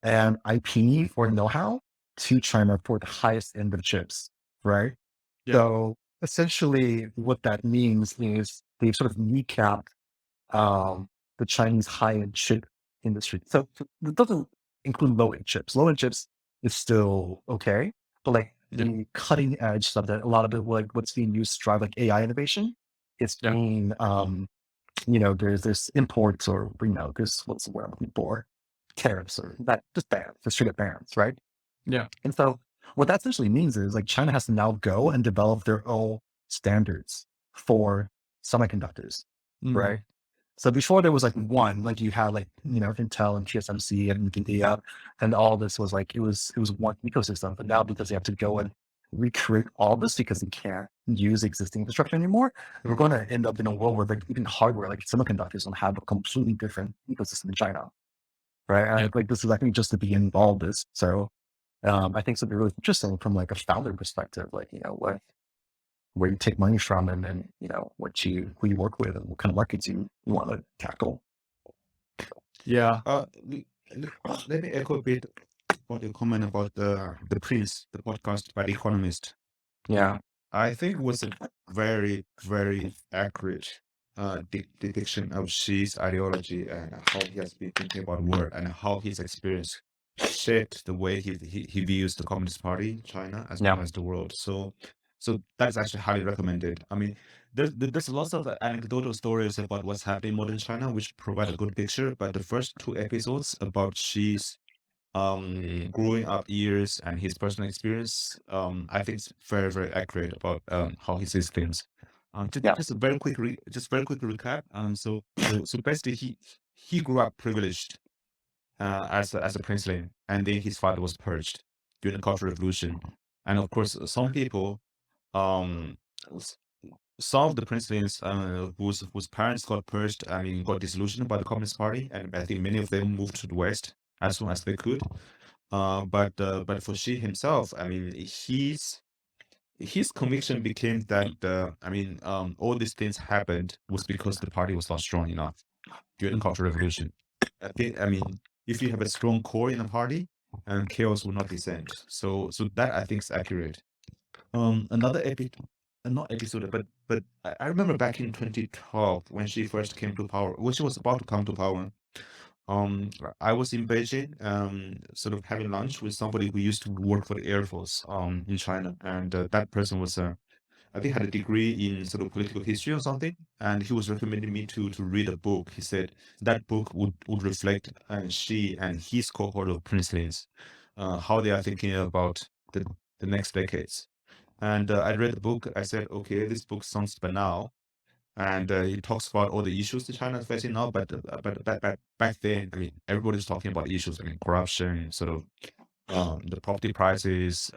and IP or know-how to China for the highest end of chips, right? Yeah. So essentially, what that means is they've sort of kneecapped um, the Chinese high-end chip industry. So it doesn't include low-end chips. Low-end chips is still okay, but like Yeah. the cutting edge stuff that a lot of it, like what's being used to drive like AI innovation, it's Yeah. being, there's imports or, there's what's the word I'm looking for, tariffs or that just bans, just straight up bans, right? Yeah. And so what that essentially means is like China has to now go and develop their own standards for semiconductors, Mm. right? So before there was like one, like you had like, Intel and TSMC and NVIDIA, and all this was like, it was one ecosystem. But now because they have to go and recreate all this because they can't use existing infrastructure anymore, we're going to end up in a world where like even hardware, like semiconductors will have a completely different ecosystem in China, right? Yeah. And like this is, I think, just the beginning of all of this. So I think it's something really interesting from like a founder perspective, like, where you take money from and then, who you work with and what kind of markets you want to tackle. Yeah. Uh, Let me echo a bit what you comment about the Prince, the podcast by The Economist. Yeah. I think it was a very, very accurate depiction of Xi's ideology and how he has been thinking about the world and how his experience shaped the way he views the Communist Party, China, as well Yeah. as the world. So that's actually highly recommended. I mean, there's lots of anecdotal stories about what's happening in modern China, which provide a good picture. But the first two episodes about Xi's growing up years and his personal experience, I think it's very, very accurate about how he sees things. Yeah. Just a very quick just very quick recap. So basically he grew up privileged as a princeling, and then his father was purged during the Cultural Revolution. And of course, some people, um, s- some of the princelings whose parents got purged, I mean, got disillusioned by the Communist Party, and I think many of them moved to the West as soon as they could. But for Xi himself, I mean, his conviction became that all these things happened was because the party was not strong enough during the Cultural Revolution. I mean, if you have a strong core in a party, and chaos will not descend. So that I think is accurate. Another not episode, but I remember back in 2012 when she first came to power, when she was about to come to power. I was in Beijing, sort of having lunch with somebody who used to work for the Air Force, in China, and that person was, I think, had a degree in sort of political history or something, and he was recommending me to read a book. He said that book would reflect Xi and his cohort of princelings, how they are thinking about the next decades. And I read the book. I said, okay, this book sounds banal, and he talks about all the issues that China is facing now. But back then, I mean, everybody's talking about issues. I mean, corruption, sort of the property prices,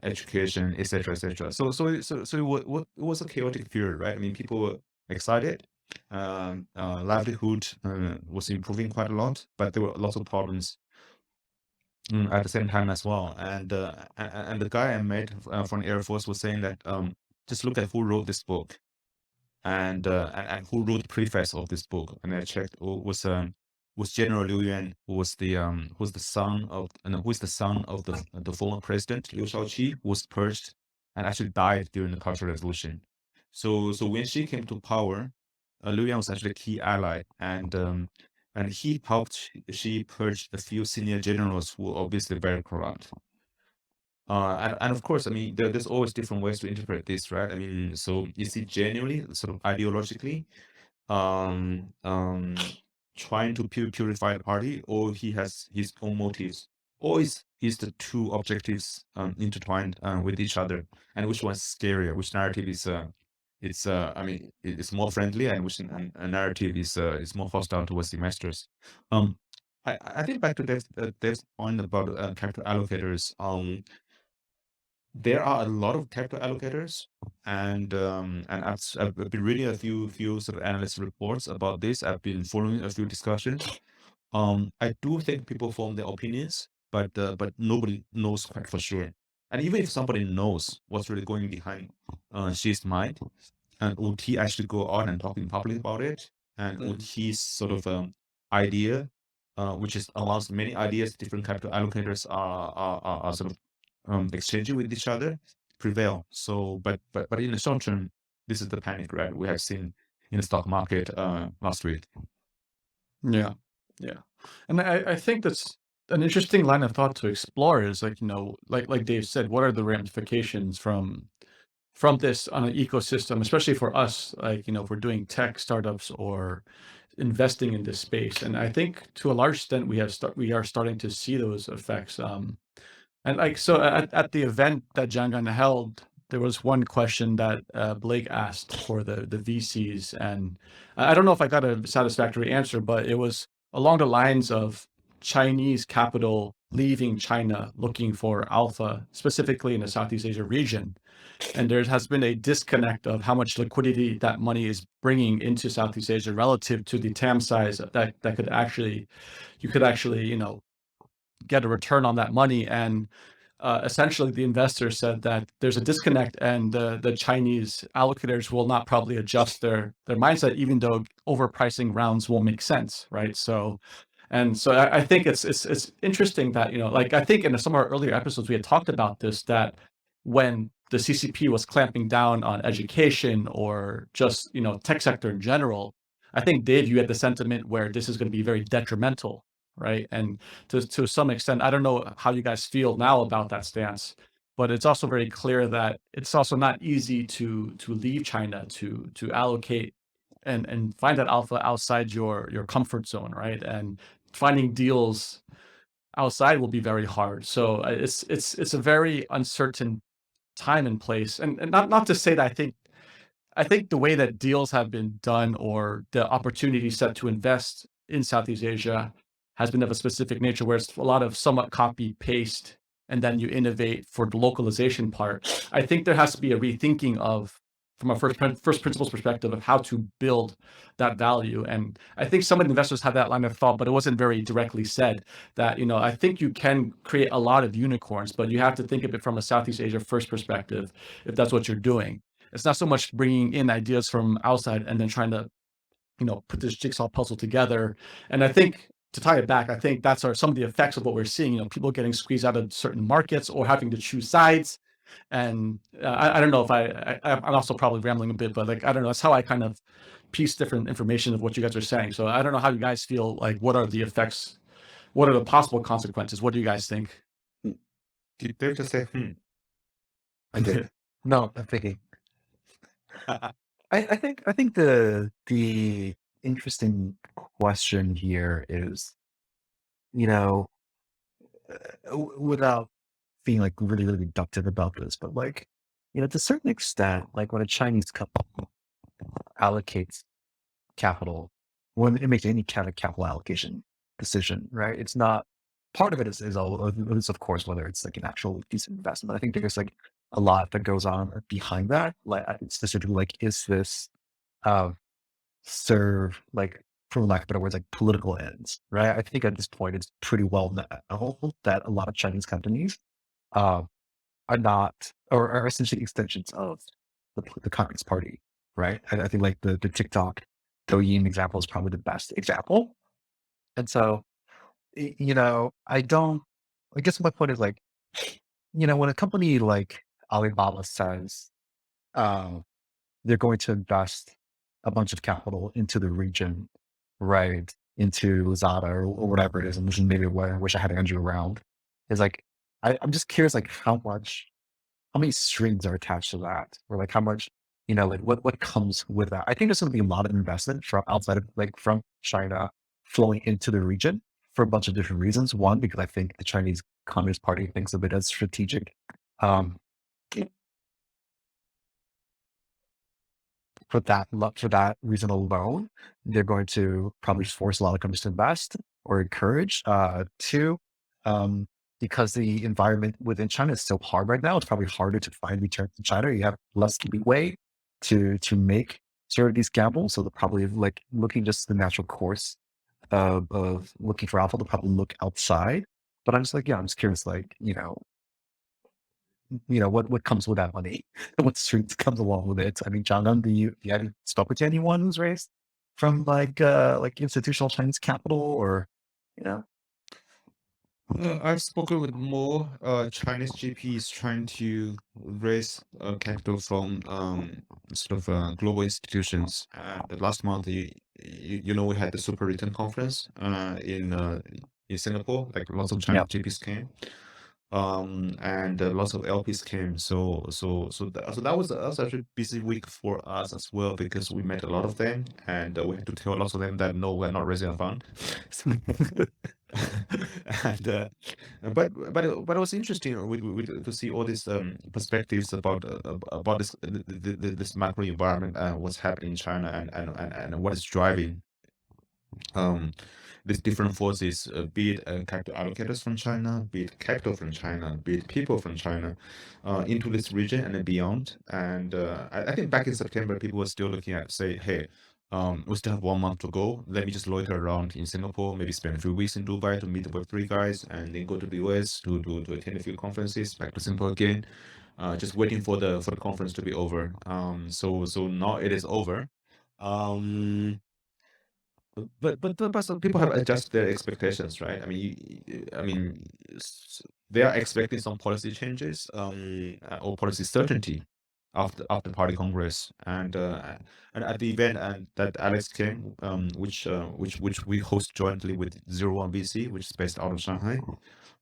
education, etc., etc. So it was a chaotic period, right? I mean, people were excited. Livelihood was improving quite a lot, but there were lots of problems at the same time as well. And the guy I met from the Air Force was saying that just look at who wrote this book and who wrote the preface of this book. And I checked, was General Liu Yuan, who's the son of who is the son of the former president Liu Shaoqi, who was purged and actually died during the Cultural Revolution. So when she came to power, Liu Yuan was actually a key ally, and he helped she purge a few senior generals who were obviously very corrupt. And of course, I mean, there's always different ways to interpret this, right? I mean, so is he genuinely, sort of ideologically, um, um, trying to purify the party, or he has his own motives, or is the two objectives intertwined with each other? And which one's scarier? Which narrative it's more friendly, and which a narrative is more hostile towards investors? Um, I think back to Dev's point about capital allocators. There are a lot of capital allocators, and I've been reading a few sort of analyst reports about this. I've been following a few discussions. I do think people form their opinions, but nobody knows quite for sure. And even if somebody knows what's really going behind Xi's mind, and would he actually go out and talk in public about it? And would his sort of idea, which is allows many ideas, different capital allocators are sort of exchanging with each other, prevail. So, but in the short term, this is the panic, right? We have seen in the stock market last week. Yeah. Yeah. And I think that's an interesting line of thought to explore is like, like Dave said, what are the ramifications from this on an ecosystem, especially for us, like, if we're doing tech startups or investing in this space. And I think to a large extent we are starting to see those effects. And like so at the event that Jianggan held, there was one question that Blake asked for the VCs, and I don't know if I got a satisfactory answer, but it was along the lines of Chinese capital leaving China looking for alpha, specifically in the Southeast Asia region. And there has been a disconnect of how much liquidity that money is bringing into Southeast Asia relative to the TAM size that could actually, you could actually, get a return on that money. And essentially the investor said that there's a disconnect, and the Chinese allocators will not probably adjust their mindset, even though overpricing rounds will make sense, right? So, and so I think it's interesting that, like, I think in some of our earlier episodes we had talked about this, that when the CCP was clamping down on education or just tech sector in general, I think, Dave, you had the sentiment where this is going to be very detrimental, right? And to some extent, I don't know how you guys feel now about that stance, but it's also very clear that it's also not easy to leave China, to allocate and find that alpha outside your comfort zone, right? And finding deals outside will be very hard. So it's a very uncertain time and place, and not to say that I think the way that deals have been done, or the opportunity set to invest in Southeast Asia, has been of a specific nature, where it's a lot of somewhat copy paste, and then you innovate for the localization part. I think there has to be a rethinking of, from a first principles perspective, of how to build that value. And I think some of the investors have that line of thought, but it wasn't very directly said, that I think you can create a lot of unicorns, but you have to think of it from a Southeast Asia first perspective, if that's what you're doing. It's not so much bringing in ideas from outside and then trying to, put this jigsaw puzzle together. And I think, to tie it back, I think that's some of the effects of what we're seeing. People getting squeezed out of certain markets or having to choose sides. And I don't know if I'm also probably rambling a bit, but, like, I don't know. That's how I kind of piece different information of what you guys are saying. So I don't know how you guys feel. Like, what are the effects? What are the possible consequences? What do you guys think? Did they just say, I did. No, I'm thinking. I think the interesting question here is, you know, without being like really, really reductive about this, but like, to a certain extent, like when a Chinese company allocates capital, when it makes any kind of capital allocation decision, right? It's not, part of it is of course whether it's like an actual decent investment. I think there's like a lot that goes on behind that. Like specifically, like, is this uh, serve, like, for lack of better words, like political ends, right? I think at this point it's pretty well known that a lot of Chinese companies uh, are not, or are essentially extensions of the Communist Party, right? I think like the TikTok Douyin example is probably the best example. And so, I don't, I guess my point is like, when a company like Alibaba says, um, they're going to invest a bunch of capital into the region, right? Into Lazada or whatever it is. And this is maybe where I wish I had Andrew around. Is like, I'm just curious, like, how many strings are attached to that? Or like how much, like what comes with that? I think there's going to be a lot of investment from outside of, like, from China flowing into the region for a bunch of different reasons. One, because I think the Chinese Communist Party thinks of it as strategic. Um, for that reason alone, they're going to probably force a lot of companies to invest or encourage. Two, because the environment within China is so hard right now, it's probably harder to find returns in China. You have less leeway to make sort of these gambles. So they're probably like looking just the natural course of looking for alpha. They'll probably look outside. But I'm just like, yeah, I'm just curious, like, what comes with that money, what strings comes along with it. I mean, Jianggan, do you have spoken to anyone who's raised from like institutional Chinese capital, or you know? I've spoken with more Chinese GPs trying to raise capital from sort of global institutions. Last month, we had the Super Return Conference in Singapore. Like lots of Chinese GPs came, and lots of LPs came. So that was actually a busy week for us as well, because we met a lot of them, and we had to tell lots of them that no, we're not raising a fund. and but it was interesting to see all these perspectives about this macro environment and what's happening in China, and what is driving these different forces, be it capital allocators from China, be it capital from China, be it people from China, into this region and then beyond. And I think back in September, people were still looking at, say, hey, We still have 1 month to go. Let me just loiter around in Singapore, maybe spend a few weeks in Dubai to meet the Web3 guys, and then go to the US to attend a few conferences, back to Singapore again. Just waiting for the conference to be over. So now it is over. Um, but some people have adjusted their expectations, right? I mean, they are expecting some policy changes, or policy certainty after Party Congress, and at the event and that Alex came, which we host jointly with 01 VC, which is based out of Shanghai,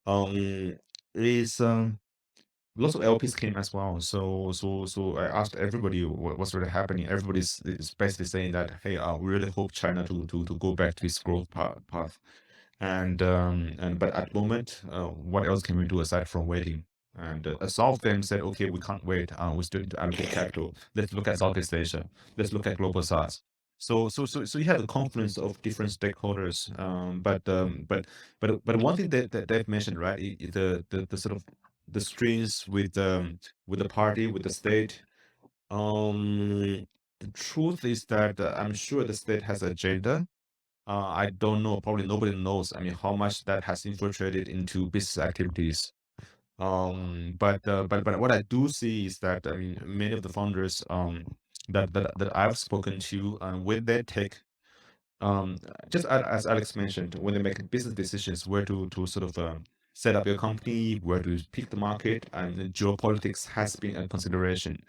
um, is lots of LPs came as well. So I asked everybody what's really happening. Everybody's is basically saying that, hey, we really hope China to go back to its growth path. And but at the moment, what else can we do aside from waiting? And some of them said, okay, we can't wait. We still need to allocate capital. Let's look at Southeast Asia. Let's look at global SaaS. So you have the confluence of different stakeholders. But one thing that they've mentioned, right, the sort of the strings with the party, with the state. The truth is that I'm sure the state has an agenda. I don't know, probably nobody knows, I mean, how much that has infiltrated into business activities. But what I do see is that, I mean, many of the founders that I've spoken to, with their tech, just as Alex mentioned, when they make business decisions, where to sort of set up your company, where to pick the market, and the geopolitics has been a consideration.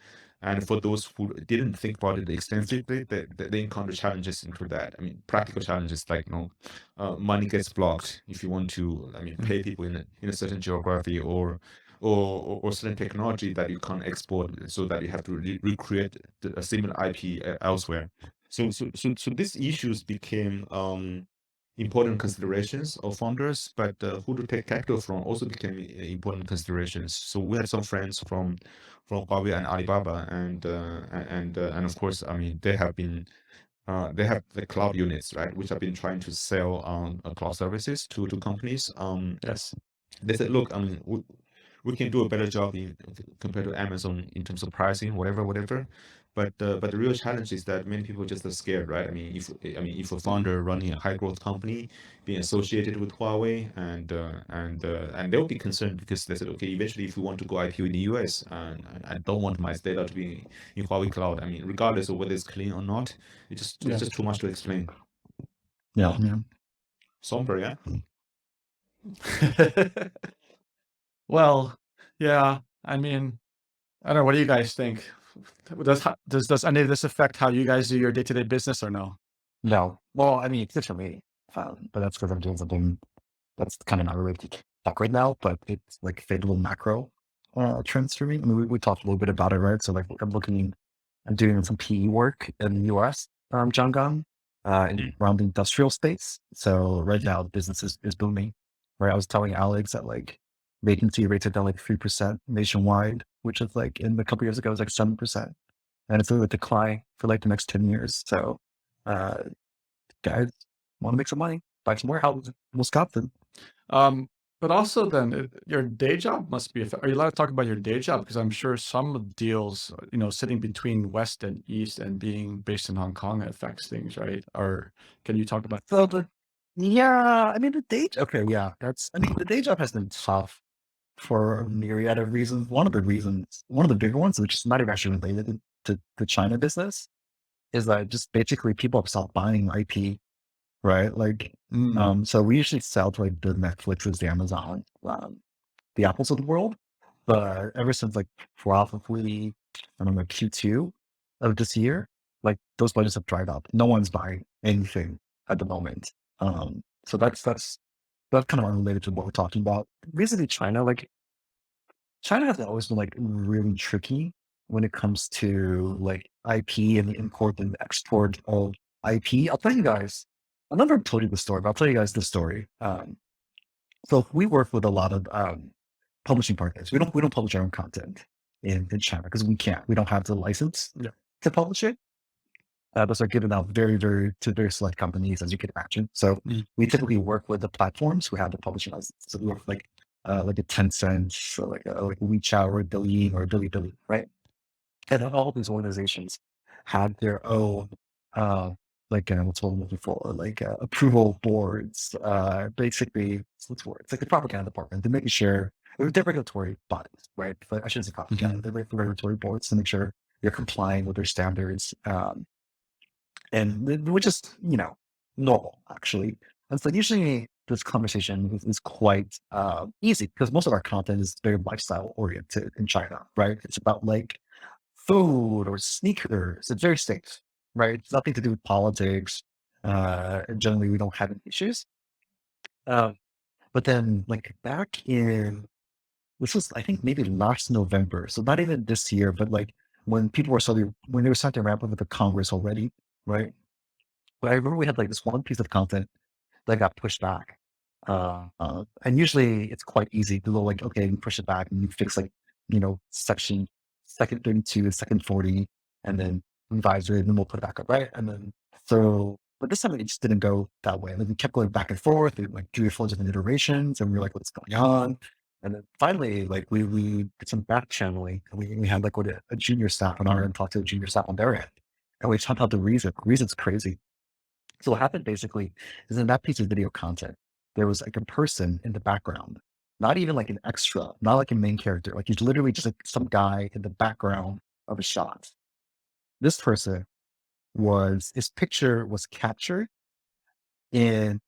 And for those who didn't think about it extensively, they encounter challenges into that. I mean, practical challenges like, money gets blocked if you want to, I mean, pay people in a certain geography, or certain technology that you can't export, so that you have to recreate a similar IP elsewhere. So these issues became important considerations of founders, but who to take capital from also became important considerations. So we had some friends from Huawei and Alibaba, and of course, I mean, they have the cloud units, right, which have been trying to sell cloud services to companies. Yes. They said, look, I mean, we can do a better job compared to Amazon in terms of pricing, whatever. But the real challenge is that many people just are scared, right? I mean, if a founder running a high growth company being associated with Huawei, and they'll be concerned because they said, okay, eventually if we want to go IPO in the US, and I don't want my data to be in Huawei cloud. I mean, regardless of whether it's clean or not, it's just too much to explain. Yeah. Somber, yeah. Well, yeah. I mean, I don't know. What do you guys think? Does any of this affect how you guys do your day-to-day business or no? No. Well, I mean, it's for me, but that's because I'm doing something that's kind of not related to tech right now, but it's like favorable macro trends for me. I mean, we talked a little bit about it, right? So like I'm doing some PE work in the US, Jianggan, around the industrial space. So right now the business is booming, right? I was telling Alex that like vacancy rates are down like 3% nationwide, which is like in a couple years ago, it was like 7%. And it's going to decline for like the next 10 years. So, guys want to make some money, buy some warehouses, Wisconsin. But also then your day job must be, are you allowed to talk about your day job? Because I'm sure some deals, sitting between West and East and being based in Hong Kong affects things, right? Or can you talk about? So yeah, I mean the day okay, yeah, the day job has been tough for a myriad of reasons. One of the bigger ones, which is not even actually related to the China business, is that just basically people have stopped buying IP, right? Like, so we usually sell to like the Netflixes, the Amazon, the Apples of the world. But ever since like probably, I don't know, Q2 of this year, like those budgets have dried up. No one's buying anything at the moment. So that's kind of unrelated to what we're talking about. Recently, China has always been like really tricky when it comes to like IP and the import and export of IP. I'll tell you guys, I've never told you the story, but I'll tell you guys the story. So we work with a lot of publishing partners. We don't publish our own content in China because we can't. We don't have the license to publish it. Those are given out to very select companies, as you can imagine. So we typically work with the platforms who have the publishing license. So we work with like a Tencent or like a WeChat or a Douyin or a Bilibili, right? And then all these organizations have their own what's what I'm looking for, approval boards, basically, what's the word? It's like the propaganda department. They're making sure they're regulatory bodies, right? But I shouldn't say propaganda. They're regulatory boards to make sure you're complying with their standards, and which is normal actually. And so usually this conversation is quite easy because most of our content is very lifestyle oriented in China, right? It's about like food or sneakers. It's very safe, right? It's nothing to do with politics. And generally, we don't have any issues. Um, but then, like back in this was, I think, maybe last November, so not even this year, but like when they were starting to ramp up with the Congress already, right? But I remember we had like this one piece of content that got pushed back. And usually it's quite easy to go like, okay, you push it back and you fix like, section second 32, second 40, and then revise it, and then we'll put it back up, right? And then but this time it just didn't go that way. Like we kept going back and forth, like 3 or 4 different iterations, and we were like, what's going on? And then finally, like we did some back channeling, and we had like a junior staff on our end talk to a junior staff on their end, and we found out the reason. Reason's crazy. So what happened basically is in that piece of video content, there was like a person in the background, not even like an extra, not like a main character. Like he's literally just like some guy in the background of a shot. This person his picture was captured in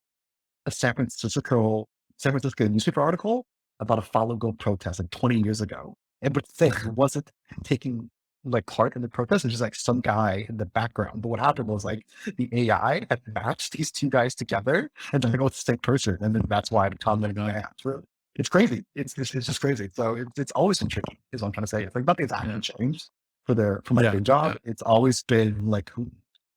a San Francisco newspaper article about a follow go protest like 20 years ago. And but the thing, it wasn't taking like part in the protest. It's just like some guy in the background. But what happened was like the AI had matched these two guys together, and they're like, oh, it's the same person. And then that's why the comment it's crazy. It's just crazy. So it's always been tricky, is what I'm trying to say. It's like nothing's actually changed for my Yeah. day job. It's always been like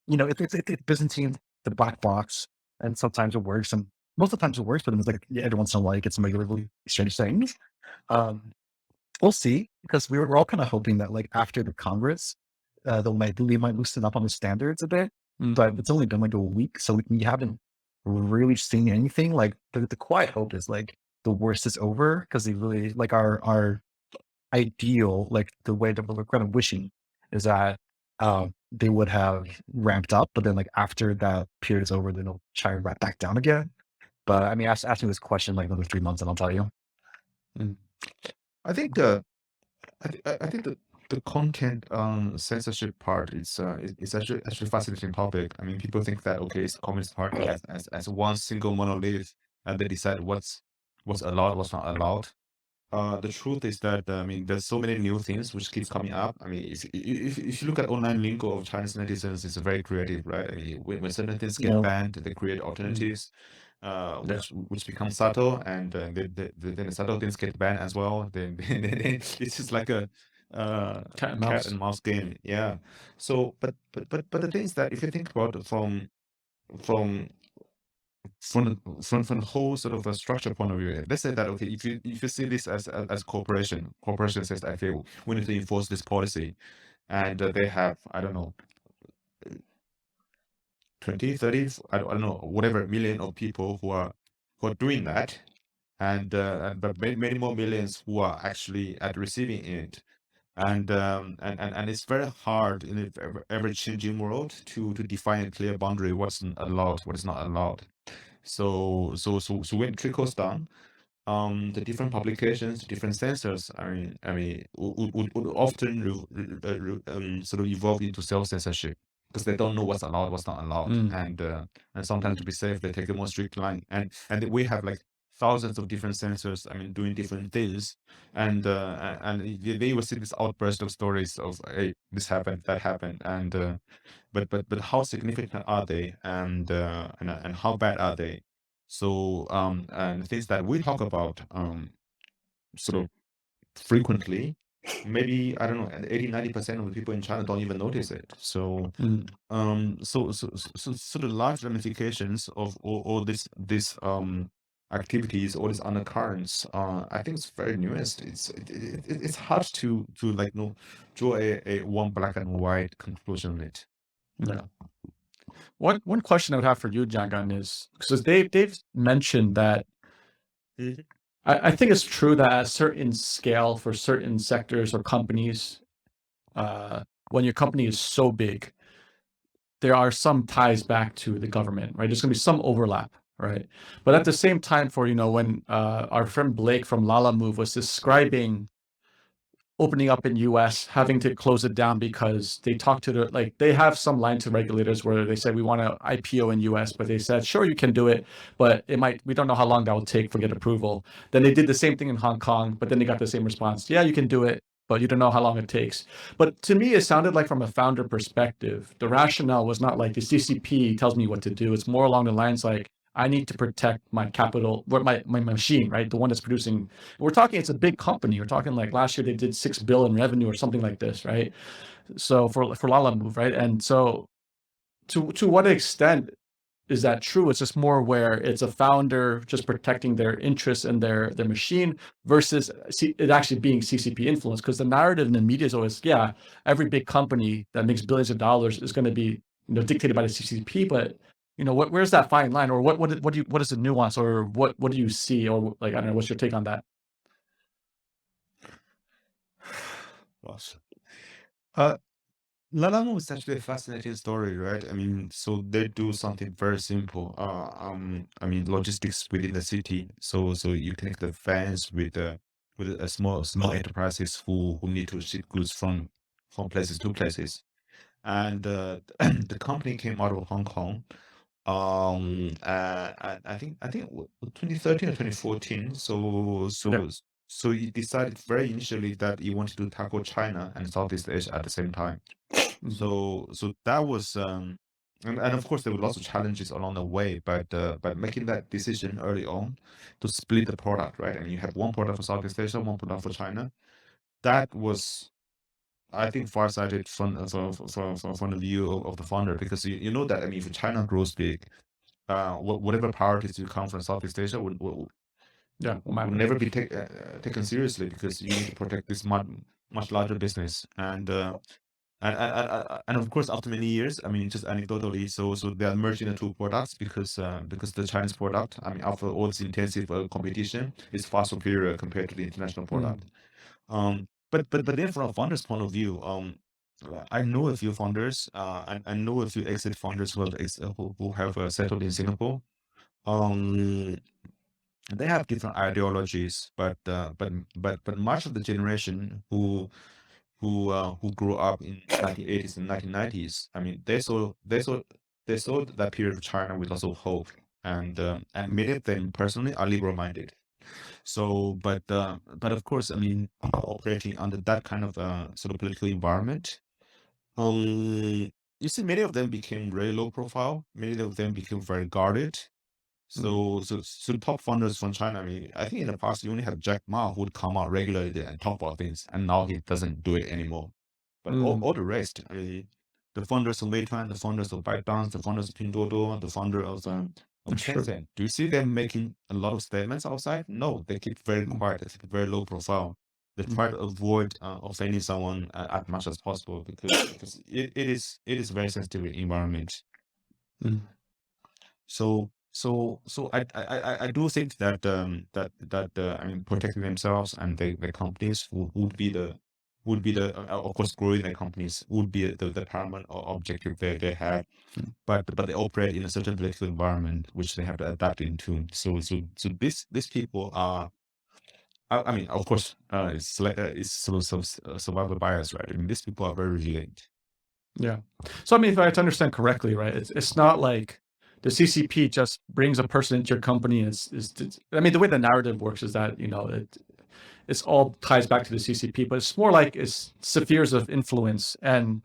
it's Byzantine, the black box, and sometimes it works, and most of the times it works, but then it's like every once in a while you get some really strange things. Um, we'll see, because we're all kind of hoping that like after the Congress, they might loosen up on the standards a bit, but it's only been like a week, so we haven't really seen anything. Like the quiet hope is like the worst is over, because they really like our ideal, like the way that we're kind of wishing is that they would have ramped up, but then like after that period is over, then they'll try and ramp back down again. But I mean, ask me this question like another 3 months, and I'll tell you. I think I think the content censorship part is actually fascinating topic. I mean, people think that okay, it's Communist Party as one single monolith, and they decide what's allowed, what's not allowed. The truth is that I mean, there's so many new things which keeps coming up. I mean, if you look at online lingo of Chinese netizens, it's very creative, right? I mean, when certain things get Yeah. banned, they create alternatives, which become subtle, and then the subtle things get banned as well. Then it's just like a cat and mouse game. Yeah. So, but the thing is that if you think about it from the whole sort of a structure point of view, let's say that okay, if you see this as corporation says, okay, we need to enforce this policy, and they have, I don't know, 20, 30, I don't know, whatever million of people who are doing that, and but many more millions who are actually at receiving it. And it's very hard in an ever changing world to define a clear boundary, what's allowed, what is not allowed. So when it trickles down, the different publications, different censors, I mean, would often sort of evolve into self-censorship, because they don't know what's allowed, what's not allowed, and sometimes to be safe, they take a more strict line, and we have like thousands of different censors, I mean, doing different things, and they will see this outburst of stories of, hey, this happened, that happened, and but how significant are they, and how bad are they? So and things that we talk about sort of frequently, maybe, I don't know, 80-90% of the people in China don't even notice it. So so the large ramifications of all this activities, all these undercurrents, I think it's very nuanced. It's hard to like draw a one black and white conclusion on it. Yeah. One question I would have for you, Jianggan, is because they've mentioned that I think it's true that at a certain scale for certain sectors or companies, when your company is so big, there are some ties back to the government, right? There's going to be some overlap, right? But at the same time, for when our friend Blake from Lala Move was describing opening up in US, having to close it down because they talked to they have some line to regulators where they said we want to IPO in US, but they said sure you can do it, but we don't know how long that will take for get approval. Then they did the same thing in Hong Kong, but then they got the same response. Yeah, you can do it, but you don't know how long it takes. But to me, it sounded like from a founder perspective, the rationale was not like the CCP tells me what to do. It's more along the lines like I need to protect my capital, my machine, right? The one that's producing. We're talking, it's a big company. We're talking like last year they did 6 billion revenue or something like this, right? So for Lala Move, right? And so to what extent is that true? It's just more where it's a founder just protecting their interests and their machine versus it actually being CCP influence. Because the narrative in the media is always, yeah, every big company that makes billions of dollars is going to be dictated by the CCP. But where's that fine line, or what is the nuance, or what do you see, or like I don't know, what's your take on that? Lost. Uh, Lalamo is actually a fascinating story, right? I mean, so they do something very simple. I mean, logistics within the city. So you connect the fans with a small enterprises who need to ship goods from places to places. And the company came out of Hong Kong. I think 2013 or 2014. Yeah. So he decided very initially that he wanted to tackle China and Southeast Asia at the same time. Mhm. So that was and of course there were lots of challenges along the way, but making that decision early on to split the product, right? And you have one product for Southeast Asia, one product for China. That was, I think, farsighted from the view of the founder, because you know that, I mean, if China grows big, whatever priorities you come from Southeast Asia Yeah, will never be taken seriously, because you need to protect this much larger business. And of course, after many years, I mean, just anecdotally, so they are merging the two products because the Chinese product, I mean, after all this intensive competition, is far superior compared to the international product. But then from a founder's point of view, I know a few founders, I know a few exit founders who have settled in Singapore. They have different ideologies, but much of the generation who grew up in 1980s and 1990s, I mean, they saw that period of China with lots of hope, and many of them personally are liberal minded. So, but of course, I mean, operating under that kind of sort of political environment, you see, many of them became very low profile. Many of them became very guarded. So the top founders from China, I mean, I think in the past you only have Jack Ma who would come out regularly and talk about things, and now he doesn't do it anymore. But all the rest, I mean, the founders of Meituan, the founders of ByteDance, the founders of Pinduoduo, the founder of Sure. Tencent, do you see them making a lot of statements outside? No, they keep very quiet. They keep very low profile. They try to avoid offending someone as much as possible, because it is a very sensitive environment. Mm. So I do think that I mean, protecting themselves and their companies would be the of course, growing their companies would be the paramount objective they have, but they operate in a certain political environment which they have to adapt into. So these people are, I mean, of course, it's sort of survival bias, right? I mean, these people are very resilient. Yeah. So I mean, if I to understand correctly, right, it's not like the CCP just brings a person into your company and I mean, the way the narrative works is that, it's all ties back to the CCP, but it's more like it's spheres of influence, and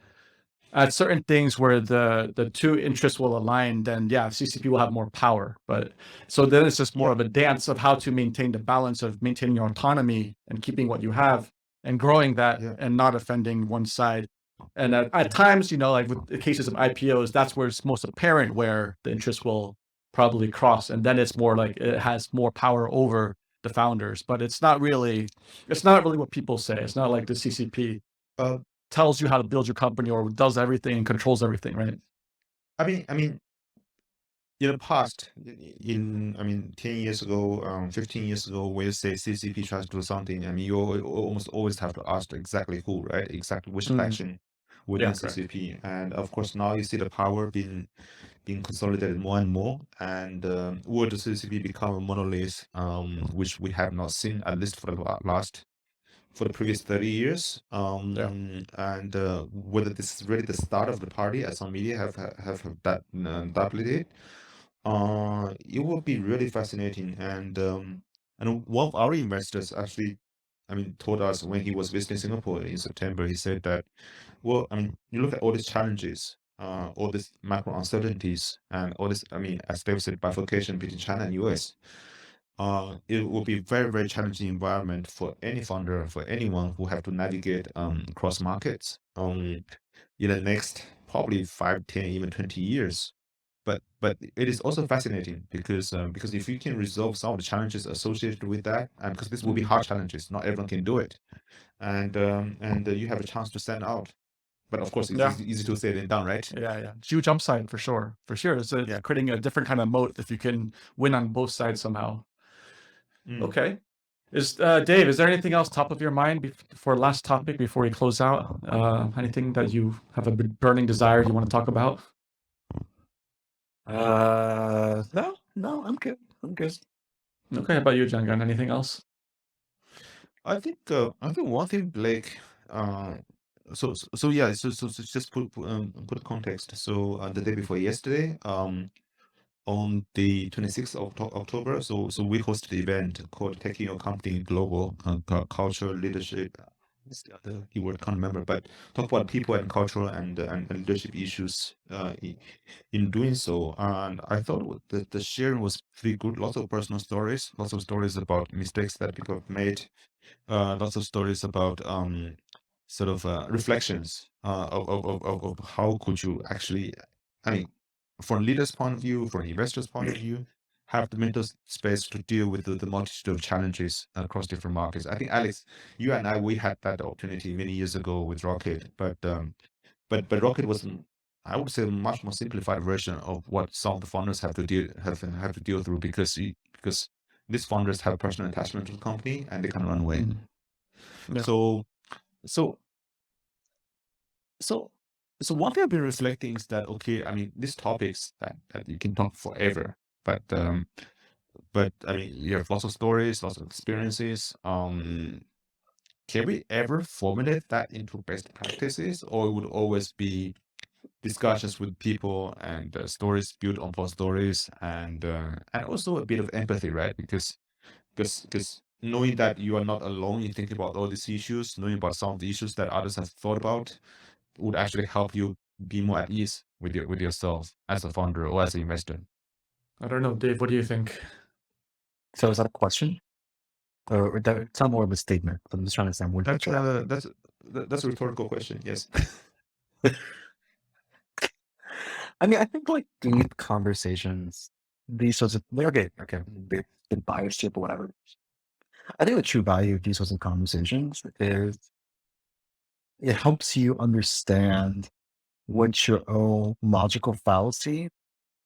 at certain things where the two interests will align, then yeah, CCP will have more power. But so then it's just more of a dance of how to maintain the balance of maintaining your autonomy and keeping what you have and growing that Yeah. and not offending one side. And at times, like with the cases of IPOs, that's where it's most apparent where the interests will probably cross. And then it's more like it has more power over the founders. But it's not really what people say. It's not like the CCP Uh, tells you how to build your company or does everything and controls everything, right? I mean, in the past, I mean, 10 years ago, 15 years ago, when you say CCP tries to do something, I mean, you almost always have to ask exactly who, right? Exactly which faction within Yeah, correct. CCP. And of course, now you see the power being consolidated more and more. And will the CCP become a monolith, which we have not seen, at least for the previous 30 years. Yeah. And whether this is really the start of the party, as some media have that doubted it, it will be really fascinating. And one of our investors actually, I mean, told us when he was visiting Singapore in September, he said that, well, I mean, you look at all these challenges, all these macro uncertainties, and all this, I mean, as David said, bifurcation between China and US. It will be very, very challenging environment for any founder, for anyone who have to navigate across markets in the next probably 5, 10, even 20 years. But it is also fascinating because if you can resolve some of the challenges associated with that, and because this will be hard challenges, not everyone can do it, and you have a chance to stand out. But of course, it's Yeah. easy to say than done, right? Yeah. Huge upside for sure. For sure. It's Yeah. creating a different kind of moat if you can win on both sides somehow. Okay. Dave, is there anything else top of your mind for last topic before we close out? Anything that you have a burning desire you want to talk about? No, I'm good. I'm good. Okay, how about you, Jianggan? Anything else? I think one thing, Blake. So yeah. So just put context. So the day before yesterday, on the 26th of October, so we hosted an event called Taking Your Company Global, Culture, Leadership. What's the other keyword? Can't remember. But talk about people and cultural and leadership issues. In doing so, and I thought the sharing was pretty good. Lots of personal stories, lots of stories about mistakes that people have made, lots of stories about sort of reflections of how could you actually, I mean, from a leader's point of view, from an investor's point of view, have the mental space to deal with the multitude of challenges across different markets. I think, Alex, you and I, we had that opportunity many years ago with Rocket, but Rocket was, I would say, a much more simplified version of what some of the founders have to deal through, because these founders have personal attachment to the company and they can run away. Yeah. So one thing I've been reflecting is that, okay, I mean, these topics that you can talk forever, but I mean, you have lots of stories, lots of experiences. Can we ever formulate that into best practices, or it would always be discussions with people and stories built upon stories, and also a bit of empathy, right? Because knowing that you are not alone in thinking about all these issues, knowing about some of the issues that others have thought about, would actually help you be more at ease with yourself as a founder or as an investor. I don't know, Dave, what do you think? So is that a question? Or it's not more of a statement. I'm just trying to understand what That's a rhetorical question. Yes. I mean, I think like deep conversations, these sorts of okay, they've been biased here, but whatever. I think the true value of these sorts of conversations is it helps you understand what your own logical fallacy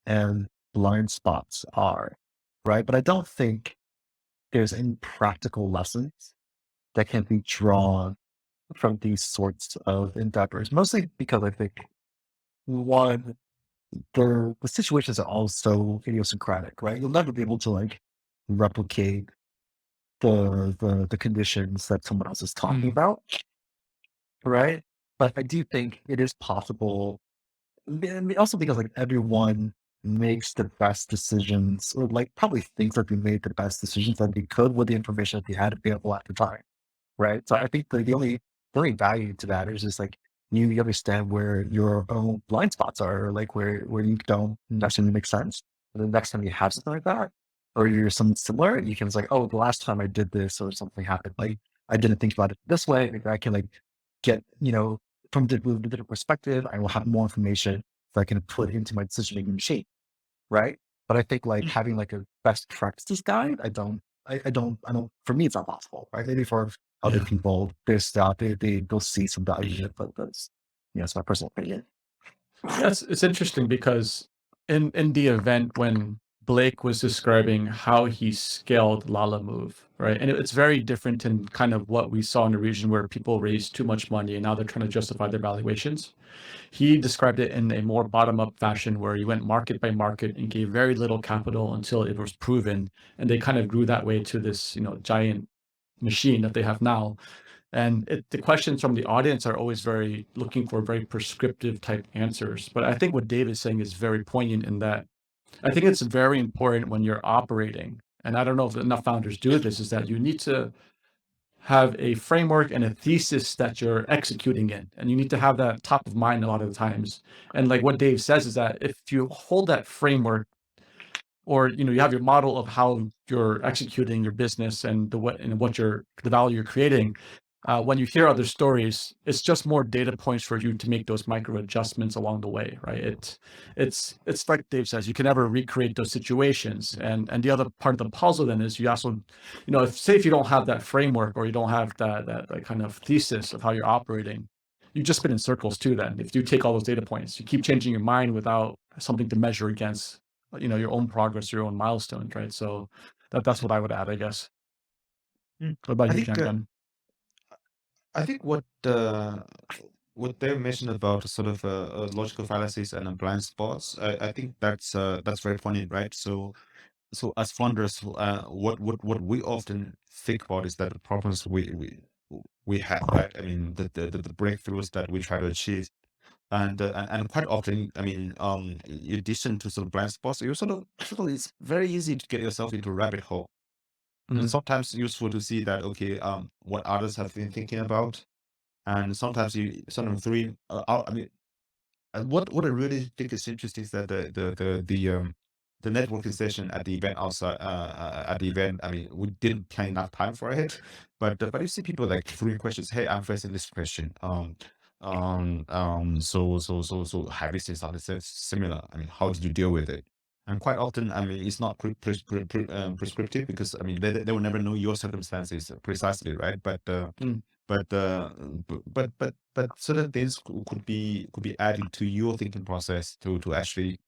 and blind spots are, right? But I don't think there's any practical lessons that can be drawn from these sorts of endeavors, mostly because I think one, the situations are all so idiosyncratic, right? You'll never be able to like replicate the conditions that someone else is talking about, right? But I do think it is possible. Also because like everyone makes the best decisions, or like probably thinks that they made the best decisions that they could with the information that they had available at the time, right? So I think the only value to that is just like you understand where your own blind spots are, or like where you don't necessarily make sense. And the next time you have something like that, or you're something similar, you can just like, oh, the last time I did this or something happened, like I didn't think about it this way. Maybe I can like get, from a different perspective, I will have more information that I can put into my decision making machine, right? But I think like having like a best practices guide, I don't, for me, it's not possible, right? Maybe for other people, there's that they'll see some value in it, but that's, it's my personal opinion. Yes, it's interesting because in the event when Blake was describing how he scaled Lala Move, right? And it's very different in kind of what we saw in the region where people raised too much money and now they're trying to justify their valuations. He described it in a more bottom-up fashion where he went market by market and gave very little capital until it was proven, and they kind of grew that way to this, giant machine that they have now. And the questions from the audience are always very looking for very prescriptive type answers. But I think what Dave is saying is very poignant in that I think it's very important when you're operating, and I don't know if enough founders do this, is that you need to have a framework and a thesis that you're executing in. And you need to have that top of mind a lot of the times. And like what Dave says is that if you hold that framework or you have your model of how you're executing your business and the value you're creating, when you hear other stories, it's just more data points for you to make those micro adjustments along the way, right? It's like Dave says, you can never recreate those situations. And the other part of the puzzle then is you also, if you don't have that framework or you don't have that like kind of thesis of how you're operating, you just spin in circles too. Then if you take all those data points, you keep changing your mind without something to measure against, your own progress, your own milestones, right? So that's what I would add, I guess. Mm. What about I you, think Jianggan? I think what they mentioned about sort of logical fallacies and blind spots, I think that's very funny, right? So as founders, what we often think about is that the problems we have, right? I mean, the breakthroughs that we try to achieve, and quite often, I mean, in addition to sort of blind spots, you sort of it's very easy to get yourself into a rabbit hole. And Mhm. sometimes useful to see that, okay, what others have been thinking about, and sometimes you sort of three. I mean, what I really think is interesting is that the networking session at the event outside at the event. I mean, we didn't plan enough time for it, but you see people like throwing questions. Hey, I'm facing this question. So have you seen something similar? I mean, how did you deal with it? And quite often, I mean, it's not prescriptive because I mean they will never know your circumstances precisely, right? Mm. But certain things could be added to your thinking process to actually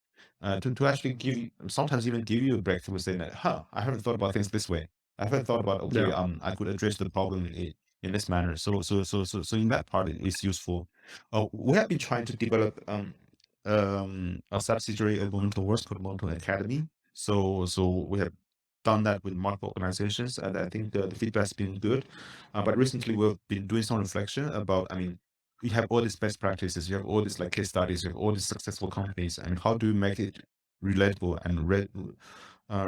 to actually give you, sometimes even give you a breakthrough saying that, huh, I haven't thought about things this way. I haven't thought about, okay, Yeah. I could address the problem in this manner. So in that part it is useful. We have been trying to develop a subsidiary of Momentum Works called Momentum Academy. So we have done that with multiple organizations, and I think the feedback's been good. But recently we've been doing some reflection about, I mean, we have all these best practices, you have all these like case studies, you have all these successful companies, and how do we make it relatable and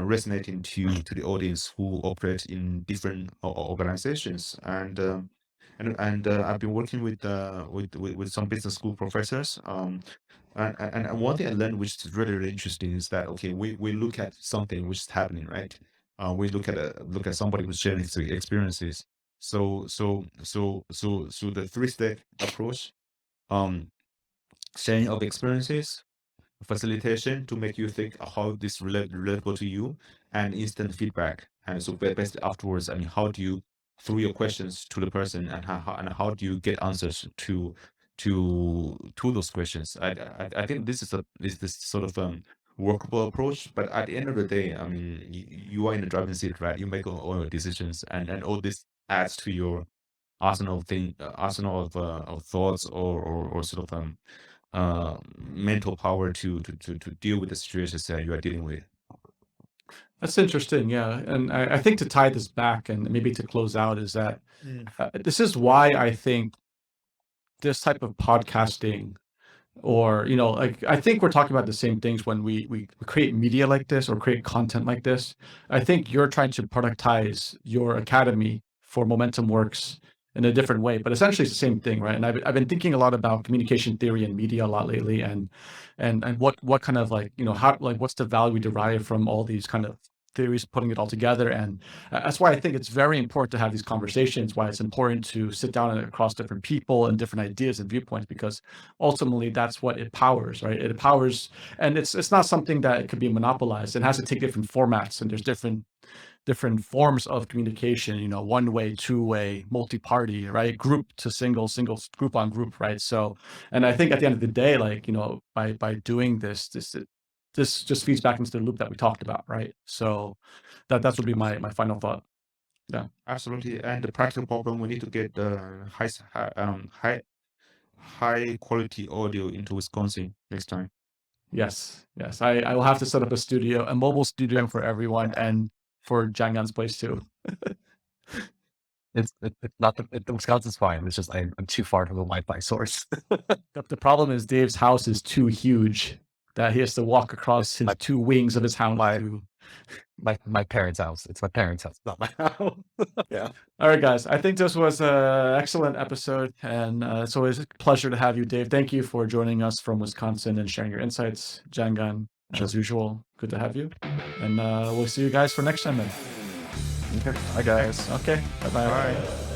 resonating to the audience who operate in different organizations? And I've been working with some business school professors. And one thing I learned, which is really, really interesting, is that, okay, we look at something which is happening, right? We look at somebody who's sharing his experiences. So the three-step approach, um, sharing of experiences, facilitation to make you think how this relatable to you, and instant feedback. And so basically afterwards, I mean, how do you through your questions to the person, and how do you get answers to those questions? I think this is this sort of workable approach. But at the end of the day, I mean, you are in the driving seat, right? You make all your decisions, and all this adds to your arsenal of thoughts, or sort of mental power to deal with the situations that you are dealing with. That's interesting. Yeah. And I think to tie this back and maybe to close out is that this is why I think this type of podcasting or like I think we're talking about the same things when we create media like this or create content like this. I think you're trying to productize your academy for Momentum Works in a different way, but essentially it's the same thing, right? And I've been thinking a lot about communication theory and media a lot lately, and what kind of like how like what's the value we derive from all these kind of theories, putting it all together. And that's why I think it's very important to have these conversations, why it's important to sit down and across different people and different ideas and viewpoints, because ultimately that's what it powers, right? It powers, and it's not something that it could be monopolized. It has to take different formats, and there's different forms of communication, one way, two way, multi-party, right? Group to single, group on group, right? So, and I think at the end of the day, like, by doing this this just feeds back into the loop that we talked about, right? So that would be my final thought. Yeah. Absolutely. And the practical problem, we need to get high quality audio into Wisconsin next time. Yes. Yes. I will have to set up a mobile studio for everyone, and for Jianggan's place too. It's not the Wisconsin's fine. It's just I'm too far from the Wi-Fi source. The problem is Dave's house is too huge that he has to walk across his two wings of his house. My parents' house. It's my parents' house, not my house. Yeah. All right, guys. I think this was an excellent episode, and it's always a pleasure to have you, Dave. Thank you for joining us from Wisconsin and sharing your insights. Jianggan, as usual, good to have you. And we'll see you guys for next time then. Okay. Bye, guys. Okay. Bye-bye. Bye.